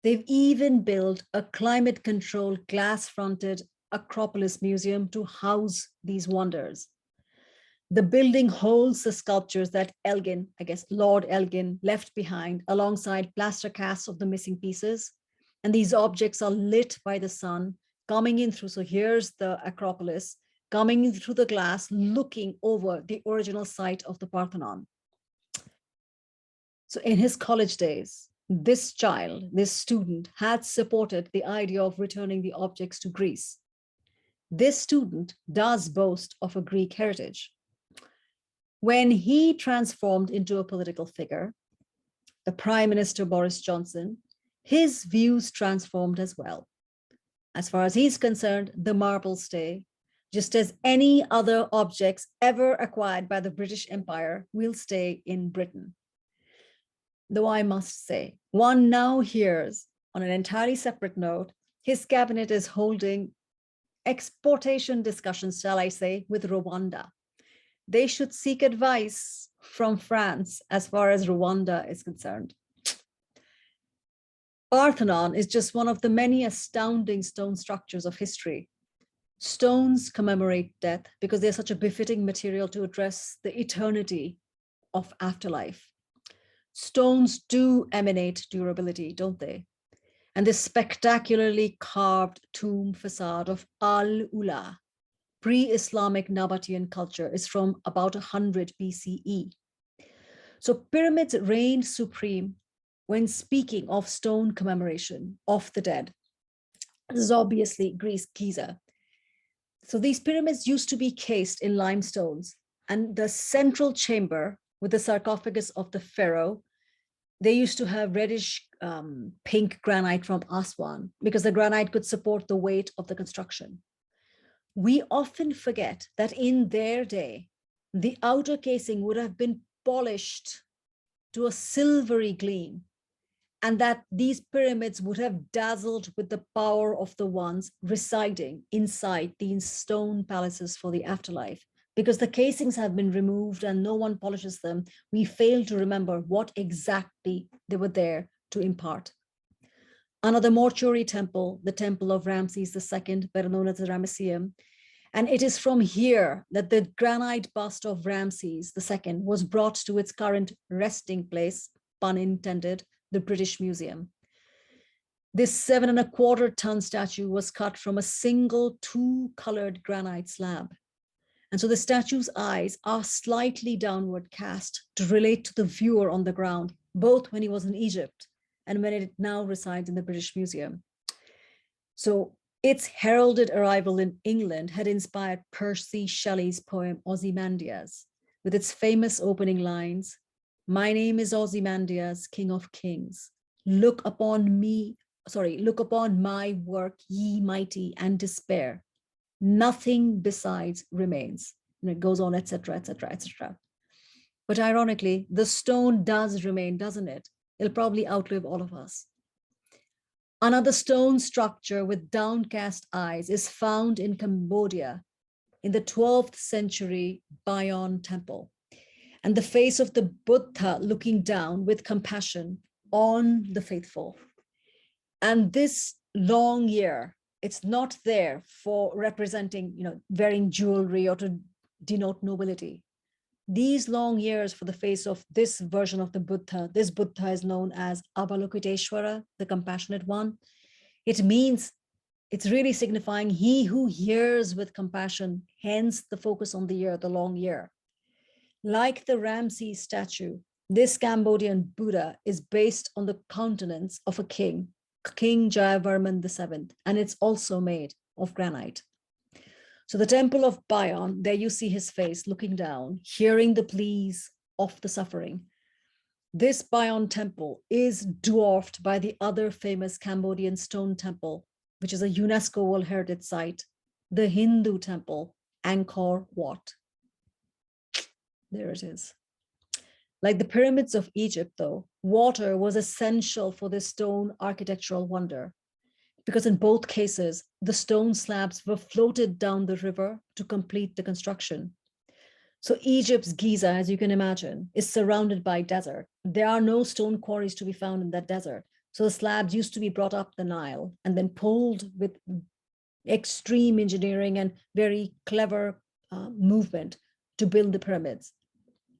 They've even built a climate-controlled, glass-fronted Acropolis museum to house these wonders. The building holds the sculptures that Elgin, I guess Lord Elgin, left behind alongside plaster casts of the missing pieces. And these objects are lit by the sun coming in through. So here's the Acropolis coming in through the glass, looking over the original site of the Parthenon. So in his college days, this child, this student, had supported the idea of returning the objects to Greece. This student does boast of a Greek heritage. When he transformed into a political figure, the Prime Minister Boris Johnson, his views transformed as well. As far as he's concerned, the marbles stay, just as any other objects ever acquired by the British Empire will stay in Britain. Though I must say, one now hears, on an entirely separate note, his cabinet is holding exportation discussions, shall I say, with Rwanda. They should seek advice from France as far as Rwanda is concerned. Parthenon is just one of the many astounding stone structures of history. Stones commemorate death because they're such a befitting material to address the eternity of afterlife. Stones do emanate durability, don't they? And this spectacularly carved tomb facade of Al-Ula, pre-Islamic Nabatean culture, is from about 100 BCE. So pyramids reigned supreme when speaking of stone commemoration of the dead. This is obviously Greece, Giza. So these pyramids used to be cased in limestones, and the central chamber with the sarcophagus of the pharaoh, they used to have reddish pink granite from Aswan because the granite could support the weight of the construction. We often forget that in their day, the outer casing would have been polished to a silvery gleam, and that these pyramids would have dazzled with the power of the ones residing inside these stone palaces for the afterlife. Because the casings have been removed and no one polishes them, we fail to remember what exactly they were there to impart. Another mortuary temple, the temple of Ramses II, better known as the Ramesseum, And it is from here that the granite bust of Ramses II was brought to its current resting place, pun intended, the British Museum. This 7.25-ton statue was cut from a single two-colored granite slab. And so the statue's eyes are slightly downward cast to relate to the viewer on the ground, both when he was in Egypt and when it now resides in the British Museum. So its heralded arrival in England had inspired Percy Shelley's poem Ozymandias, with its famous opening lines, "My name is Ozymandias, King of Kings. Look upon my work, ye mighty, and despair. Nothing besides remains." And it goes on, etc., etc., etc. But ironically, the stone does remain, doesn't it? It'll probably outlive all of us. Another stone structure with downcast eyes is found in Cambodia in the 12th century Bayon temple. And the face of the Buddha looking down with compassion on the faithful. And this long ear, it's not there for representing, wearing jewelry or to denote nobility. These long ears for the face of this version of the Buddha, this Buddha is known as Avalokiteshvara, the compassionate one. It means, it's really signifying he who hears with compassion, hence the focus on the ear, the long ear. Like the Ramses statue, this Cambodian Buddha is based on the countenance of a king, King Jayavarman VII, and it's also made of granite. So the temple of Bayon, there you see his face looking down, hearing the pleas of the suffering. This Bayon temple is dwarfed by the other famous Cambodian stone temple, which is a UNESCO World Heritage Site, the Hindu temple, Angkor Wat. There it is. Like the pyramids of Egypt, though, water was essential for this stone architectural wonder, because in both cases, the stone slabs were floated down the river to complete the construction. So Egypt's Giza, as you can imagine, is surrounded by desert. There are no stone quarries to be found in that desert. So the slabs used to be brought up the Nile and then pulled with extreme engineering and very clever movement to build the pyramids.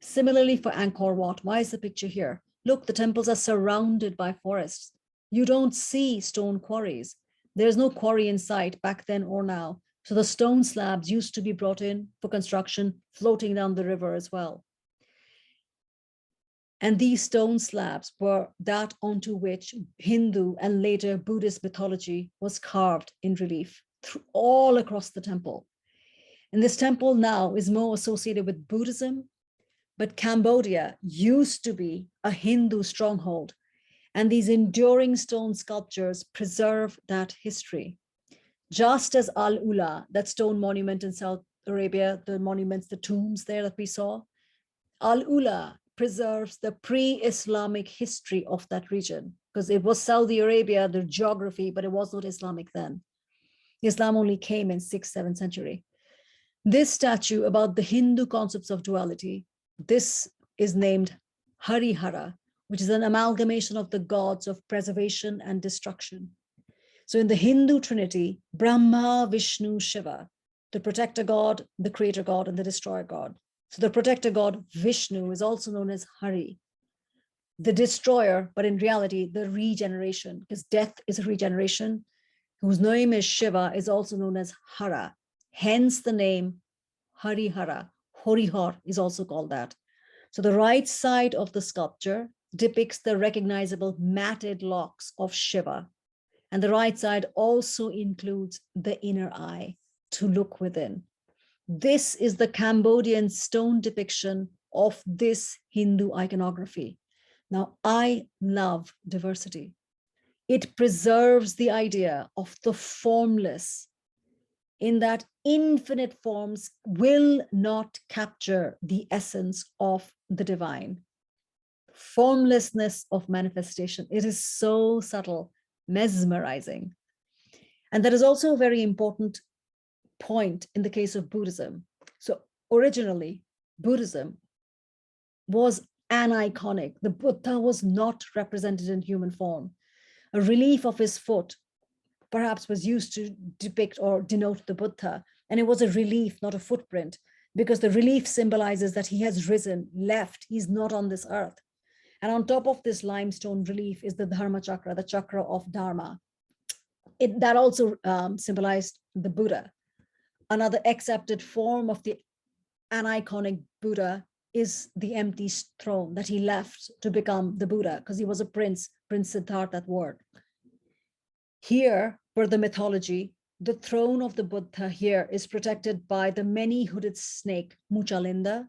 Similarly for Angkor Wat, why is the picture here? Look, the temples are surrounded by forests. You don't see stone quarries. There's no quarry in sight back then or now. So the stone slabs used to be brought in for construction, floating down the river as well. And these stone slabs were that onto which Hindu and later Buddhist mythology was carved in relief all across the temple. And this temple now is more associated with Buddhism, but Cambodia used to be a Hindu stronghold. And these enduring stone sculptures preserve that history. Just as Al-Ula, that stone monument in South Arabia, the monuments, the tombs there that we saw, Al-Ula preserves the pre-Islamic history of that region, because it was Saudi Arabia, the geography, but it was not Islamic then. Islam only came in 6th, 7th century. This statue about the Hindu concepts of duality, this is named Harihara, which is an amalgamation of the gods of preservation and destruction. So in the Hindu trinity, Brahma, Vishnu, Shiva, the protector god, the creator god, and the destroyer god. So the protector god, Vishnu, is also known as Hari. The destroyer, but in reality, the regeneration, because death is a regeneration, whose name is Shiva, is also known as Hara. Hence the name Harihara. Horihar is also called that. So the right side of the sculpture depicts the recognizable matted locks of Shiva. And the right side also includes the inner eye to look within. This is the Cambodian stone depiction of this Hindu iconography. Now, I love diversity. It preserves the idea of the formless, in that infinite forms will not capture the essence of the divine. Formlessness of manifestation. It is so subtle, mesmerizing. And that is also a very important point in the case of Buddhism. So originally, Buddhism was aniconic. The Buddha was not represented in human form. A relief of his foot perhaps was used to depict or denote the Buddha, And it was a relief, not a footprint, because the relief symbolizes that he has risen, left, he's not on this earth. And on top of this limestone relief is the Dharma chakra, the chakra of Dharma. That also symbolized the Buddha. Another accepted form of the aniconic Buddha is the empty throne that he left to become the Buddha, because he was a prince, Prince Siddhartha, that word. Here, per the mythology, the throne of the Buddha here is protected by the many-hooded snake, Muchalinda.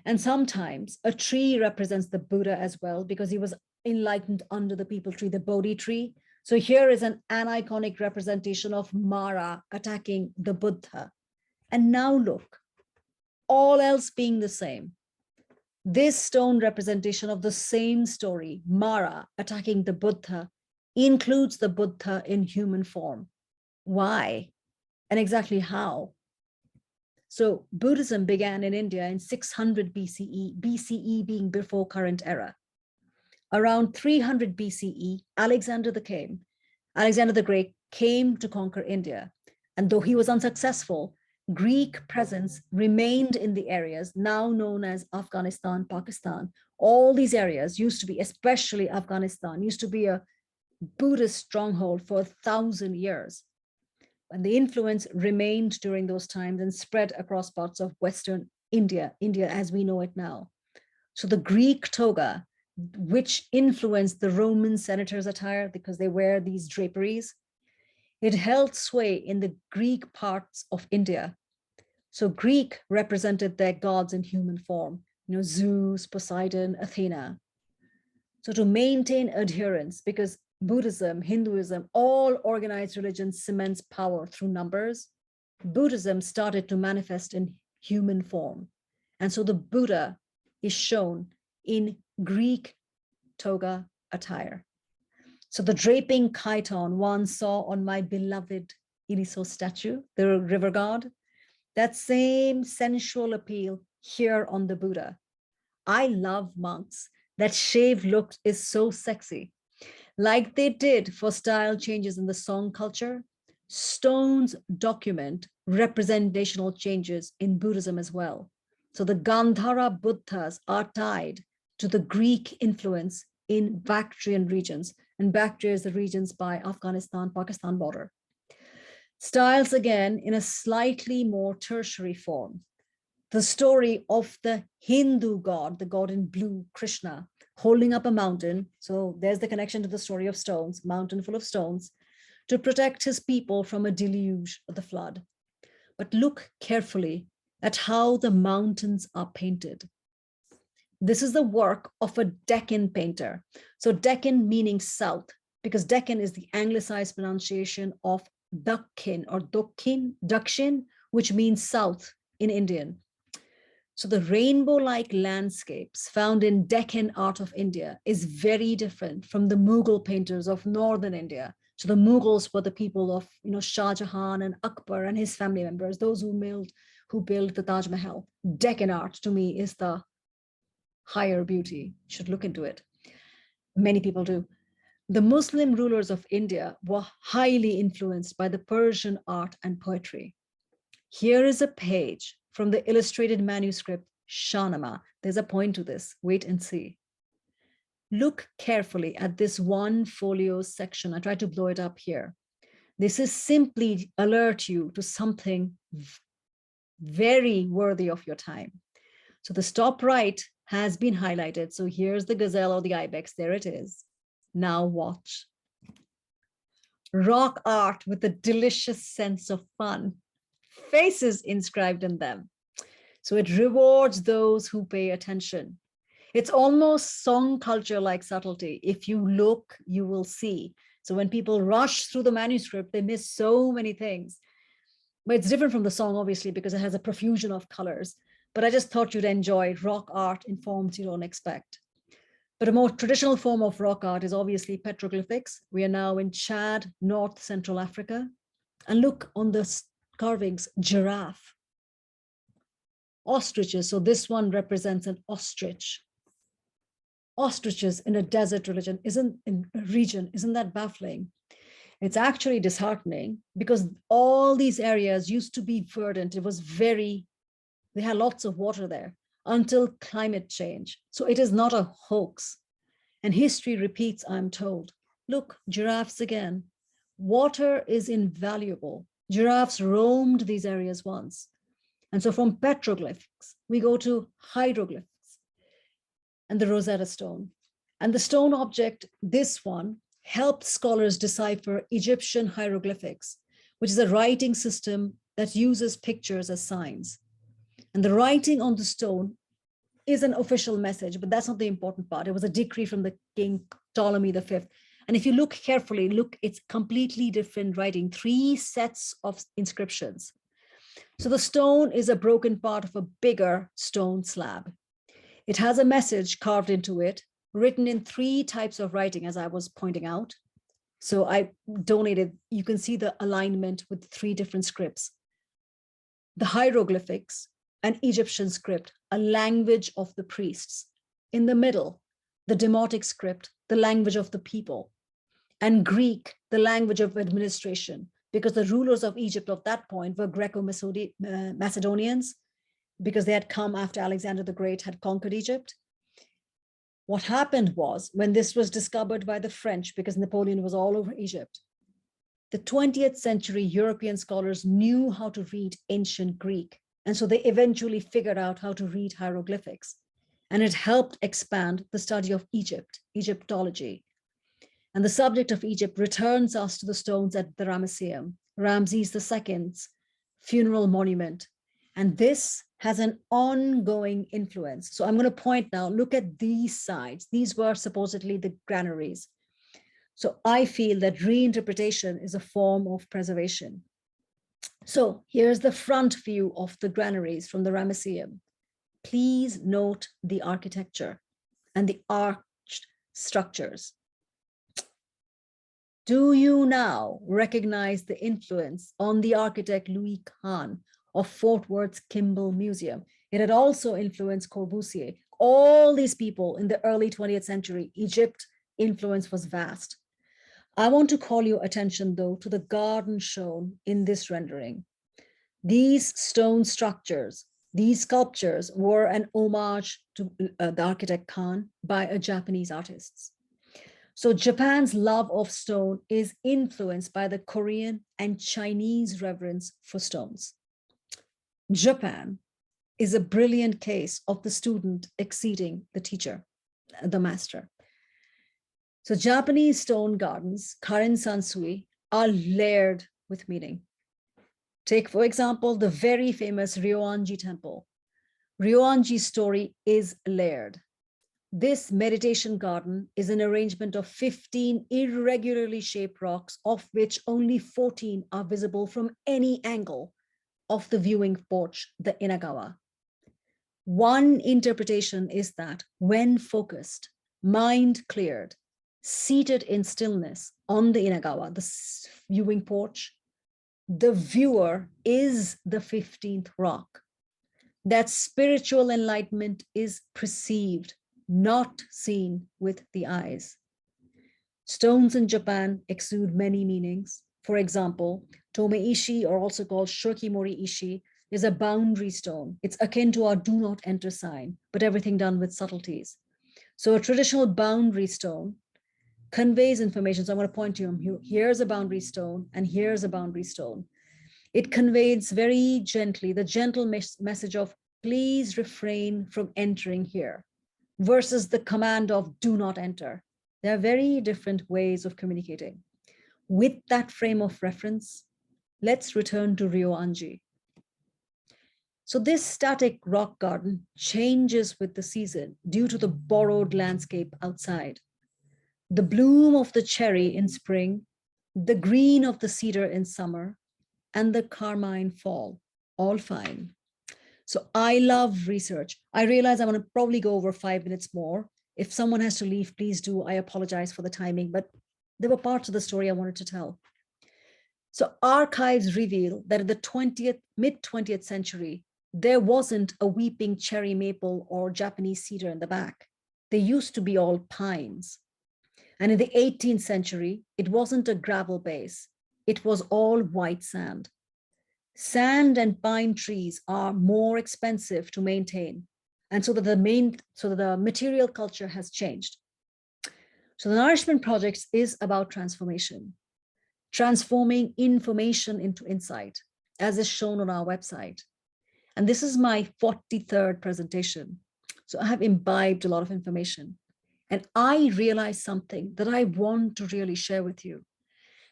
And sometimes a tree represents the Buddha as well, because he was enlightened under the peepal tree, the Bodhi tree. So here is an aniconic representation of Mara attacking the Buddha. And now look, all else being the same, this stone representation of the same story, Mara attacking the Buddha, includes the Buddha in human form. Why? And exactly how? So Buddhism began in India in 600 BCE, BCE being before current era. Around 300 BCE, Alexander the Great came to conquer India. And though he was unsuccessful, Greek presence remained in the areas now known as Afghanistan, Pakistan. All these areas used to be, especially Afghanistan, used to be a Buddhist stronghold for 1,000 years. And the influence remained during those times and spread across parts of Western India, India as we know it now. So the Greek toga, which influenced the Roman senators' attire because they wear these draperies, it held sway in the Greek parts of India. So Greek represented their gods in human form, Zeus, Poseidon, Athena. So to maintain adherence, because Buddhism, Hinduism, all organized religions cements power through numbers, Buddhism started to manifest in human form. And so the Buddha is shown in Greek toga attire. So the draping chiton one saw on my beloved Iliso statue, the river god, that same sensual appeal here on the Buddha. I love monks. That shaved look is so sexy. Like they did for style changes in the Song culture, stones document representational changes in Buddhism as well. So the Gandhara Buddhas are tied to the Greek influence in Bactrian regions, and Bactria is the regions by Afghanistan-Pakistan border. Styles again in a slightly more tertiary form. The story of the Hindu god, the god in blue, Krishna, holding up a mountain. So there's the connection to the story of stones, mountain full of stones, to protect his people from a deluge of the flood. But look carefully at how the mountains are painted. This is the work of a Deccan painter. So Deccan meaning south, because Deccan is the anglicized pronunciation of Dakhin or Dakshin, which means south in Indian. So the rainbow-like landscapes found in Deccan art of India is very different from the Mughal painters of northern India. So the Mughals were the people of Shah Jahan and Akbar and his family members, those who built the Taj Mahal. Deccan art to me is the higher beauty. You should look into it. Many people do. The Muslim rulers of India were highly influenced by the Persian art and poetry. Here is a page from the illustrated manuscript Shahnama. There's a point to this. Wait and see. Look carefully at this one folio section. I tried to blow it up here. This is simply alert you to something very worthy of your time. So the top right has been highlighted. So here's the gazelle or the ibex. There it is. Now watch. Rock art with a delicious sense of fun. Faces inscribed in them. So it rewards those who pay attention. It's almost song culture like subtlety. If you look, you will see. So when people rush through the manuscript, they miss so many things. But it's different from the song, obviously, because it has a profusion of colors. But I just thought you'd enjoy rock art in forms you don't expect. But a more traditional form of rock art is obviously petroglyphics. We are now in Chad, North Central Africa. And look on the carvings, giraffe, ostriches. So this one represents an ostrich. Ostriches in a desert region, isn't that baffling? It's actually disheartening because all these areas used to be verdant. It was they had lots of water there until climate change. So it is not a hoax. And history repeats, I'm told. Look, giraffes again. Water is invaluable. Giraffes roamed these areas once. And so from petroglyphs, we go to hieroglyphs and the Rosetta Stone. And the stone object, this one, helped scholars decipher Egyptian hieroglyphics, which is a writing system that uses pictures as signs. And the writing on the stone is an official message, but that's not the important part. It was a decree from the King Ptolemy V. And if you look carefully, look, it's completely different writing, 3 sets of inscriptions. So the stone is a broken part of a bigger stone slab. It has a message carved into it, written in 3 types of writing, as I was pointing out. So I donated, you can see the alignment with 3 different scripts. The hieroglyphics, an Egyptian script, a language of the priests. In the middle, the Demotic script, the language of the people. And Greek, the language of administration, because the rulers of Egypt of that point were Greco-Macedonians, because they had come after Alexander the Great had conquered Egypt. What happened was, when this was discovered by the French, because Napoleon was all over Egypt, the 20th century European scholars knew how to read ancient Greek. And so they eventually figured out how to read hieroglyphics. And it helped expand the study of Egypt, Egyptology. And the subject of Egypt returns us to the stones at the Ramesseum, Ramses II's funeral monument. And this has an ongoing influence. So I'm going to point now, look at these sides. These were supposedly the granaries. So I feel that reinterpretation is a form of preservation. So here's the front view of the granaries from the Ramesseum. Please note the architecture and the arched structures. Do you now recognize the influence on the architect Louis Kahn of Fort Worth's Kimball Museum? It had also influenced Corbusier. All these people in the early 20th century, Egypt influence was vast. I want to call your attention, though, to the garden shown in this rendering. These stone structures, these sculptures were an homage to the architect Kahn by a Japanese artist. So Japan's love of stone is influenced by the Korean and Chinese reverence for stones. Japan is a brilliant case of the student exceeding the teacher, the master. So Japanese stone gardens, Karen Sansui, are layered with meaning. Take, for example, the very famous Ryoanji temple. Ryoanji's story is layered. This meditation garden is an arrangement of 15 irregularly shaped rocks, of which only 14 are visible from any angle of the viewing porch, the Inagawa. One interpretation is that when focused, mind cleared, seated in stillness on the Inagawa, the viewing porch, the viewer is the 15th rock. That spiritual enlightenment is perceived, not seen with the eyes. Stones in Japan exude many meanings. For example, Tomeishi, or also called Shokimori Ishi, is a boundary stone. It's akin to our do not enter sign, but everything done with subtleties. So a traditional boundary stone conveys information. So I'm going to point to you, here's a boundary stone and here's a boundary stone. It conveys very gently the gentle message of please refrain from entering here versus the command of do not enter. There are very different ways of communicating. With that frame of reference, let's return to Ryoanji. So this static rock garden changes with the season due to the borrowed landscape outside. The bloom of the cherry in spring, the green of the cedar in summer, and the carmine fall, all fine. So I love research. I realize I'm going to probably go over 5 minutes more. If someone has to leave, please do. I apologize for the timing, but there were parts of the story I wanted to tell. So archives reveal that in the mid-20th century, there wasn't a weeping cherry maple or Japanese cedar in the back. They used to be all pines. And in the 18th century, it wasn't a gravel base, it was all white sand. Sand and pine trees are more expensive to maintain. And so that the material culture has changed. So the Nourishment Project is about transformation, transforming information into insight, as is shown on our website. And this is my 43rd presentation. So I have imbibed a lot of information. And I realized something that I want to really share with you.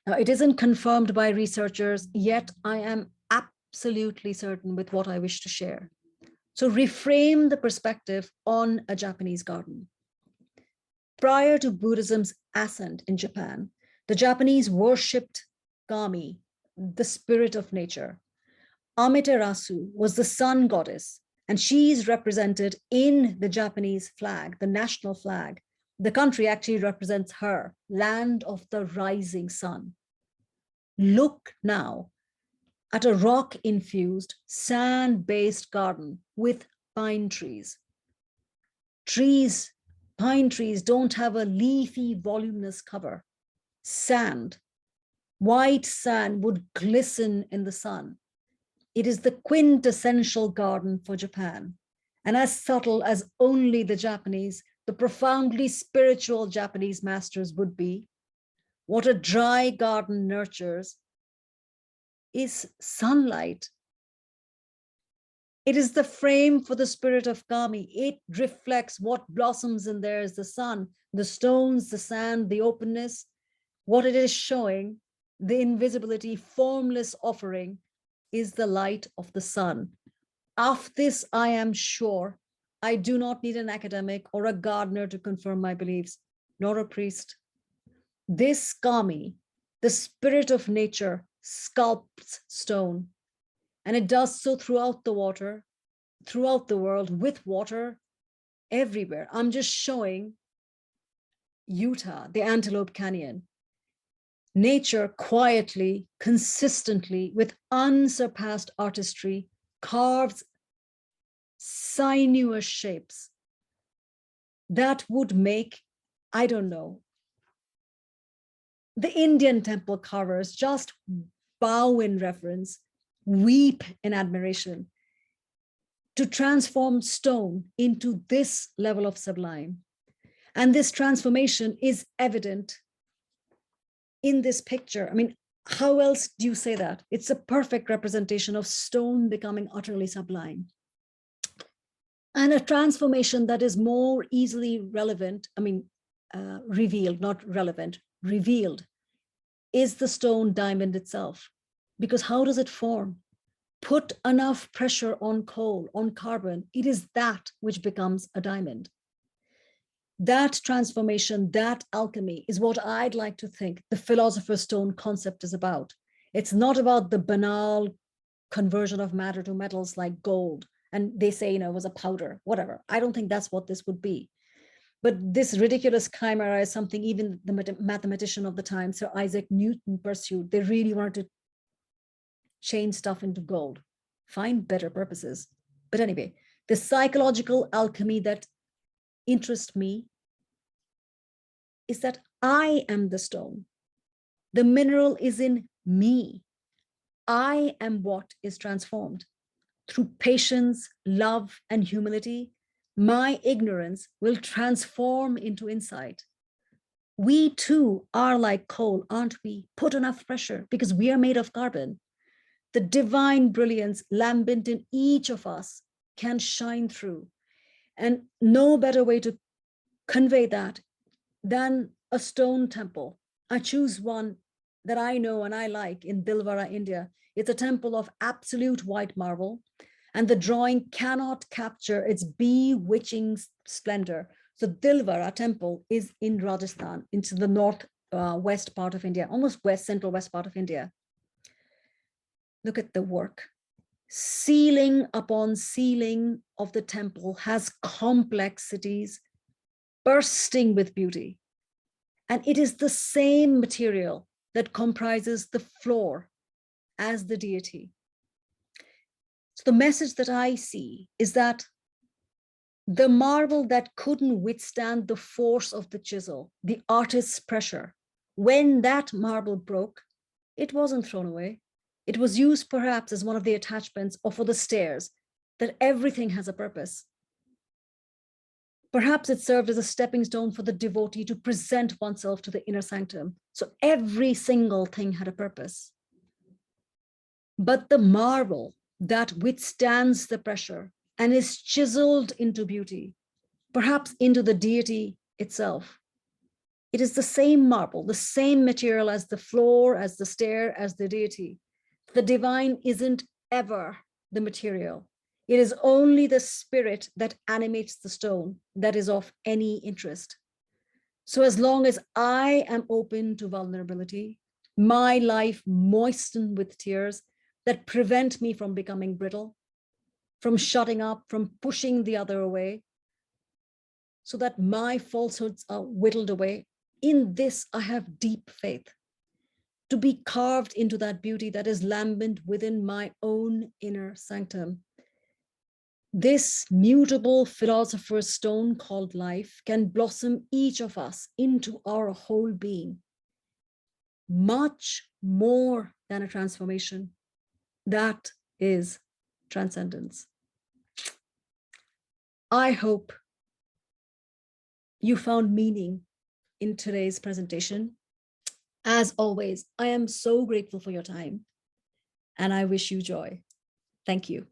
Now, it isn't confirmed by researchers, yet I am absolutely certain with what I wish to share. So reframe the perspective on a Japanese garden. Prior to Buddhism's ascent in Japan, the Japanese worshipped Kami, the spirit of nature. Amaterasu was the sun goddess, and she is represented in the Japanese flag, the national flag. The country actually represents her, land of the rising sun. Look now at a rock-infused, sand-based garden with pine trees. Pine trees don't have a leafy, voluminous cover. Sand, white sand would glisten in the sun. It is the quintessential garden for Japan, and as subtle as only the Japanese, the profoundly spiritual Japanese masters would be. What a dry garden nurtures is sunlight. It is the frame for the spirit of Kami. It reflects what blossoms in there is the sun, the stones, the sand, the openness. What it is showing, the invisibility, formless offering, is the light of the sun. Of this, I am sure. I do not need an academic or a gardener to confirm my beliefs, nor a priest. This Kami, the spirit of nature, sculpts stone, and it does so throughout the world, with water everywhere. I'm just showing Utah, the Antelope Canyon. Nature quietly, consistently, with unsurpassed artistry, carves sinuous shapes that would make, I don't know, the Indian temple carvers just bow in reverence, weep in admiration, to transform stone into this level of sublime. And this transformation is evident in this picture. I mean, how else do you say that? It's a perfect representation of stone becoming utterly sublime. And a transformation that is more easily relevant, revealed, not relevant, revealed, is the stone diamond itself. Because how does it form? Put enough pressure on coal, on carbon, it is that which becomes a diamond. That transformation, that alchemy is what I'd like to think the philosopher's stone concept is about. It's not about the banal conversion of matter to metals like gold. And they say, it was a powder, whatever. I don't think that's what this would be. But this ridiculous chimera is something even the mathematician of the time, Sir Isaac Newton, pursued. They really wanted to change stuff into gold, find better purposes. But anyway, the psychological alchemy that interests me is that I am the stone. The mineral is in me. I am what is transformed. Through patience, love, and humility, my ignorance will transform into insight. We too are like coal, aren't we? Put enough pressure because we are made of carbon. The divine brilliance lambent in each of us can shine through. And no better way to convey that than a stone temple. I choose one that I know and I like in Dilwara, India. It's a temple of absolute white marble, and the drawing cannot capture its bewitching splendor. So Dilwara temple is in Rajasthan, into the north west part of India, almost central west part of India. Look at the work. Ceiling upon ceiling of the temple has complexities bursting with beauty. And it is the same material that comprises the floor as the deity. So the message that I see is that The marble that couldn't withstand the force of the chisel, the artist's pressure. When that marble broke, it wasn't thrown away. It was used perhaps as one of the attachments or for the stairs, that everything has a purpose. Perhaps it served as a stepping stone for the devotee to present oneself to the inner sanctum. So every single thing had a purpose. But the marble that withstands the pressure and is chiseled into beauty, perhaps into the deity itself. It is the same marble, the same material as the floor, as the stair, as the deity. The divine isn't ever the material. It is only the spirit that animates the stone that is of any interest. So as long as I am open to vulnerability, my life moistened with tears that prevent me from becoming brittle, from shutting up, from pushing the other away, so that my falsehoods are whittled away. In this, I have deep faith to be carved into that beauty that is lambent within my own inner sanctum. This mutable philosopher's stone called life can blossom each of us into our whole being, much more than a transformation. That is transcendence. I hope you found meaning in today's presentation. As always, I am so grateful for your time and I wish you joy. Thank you.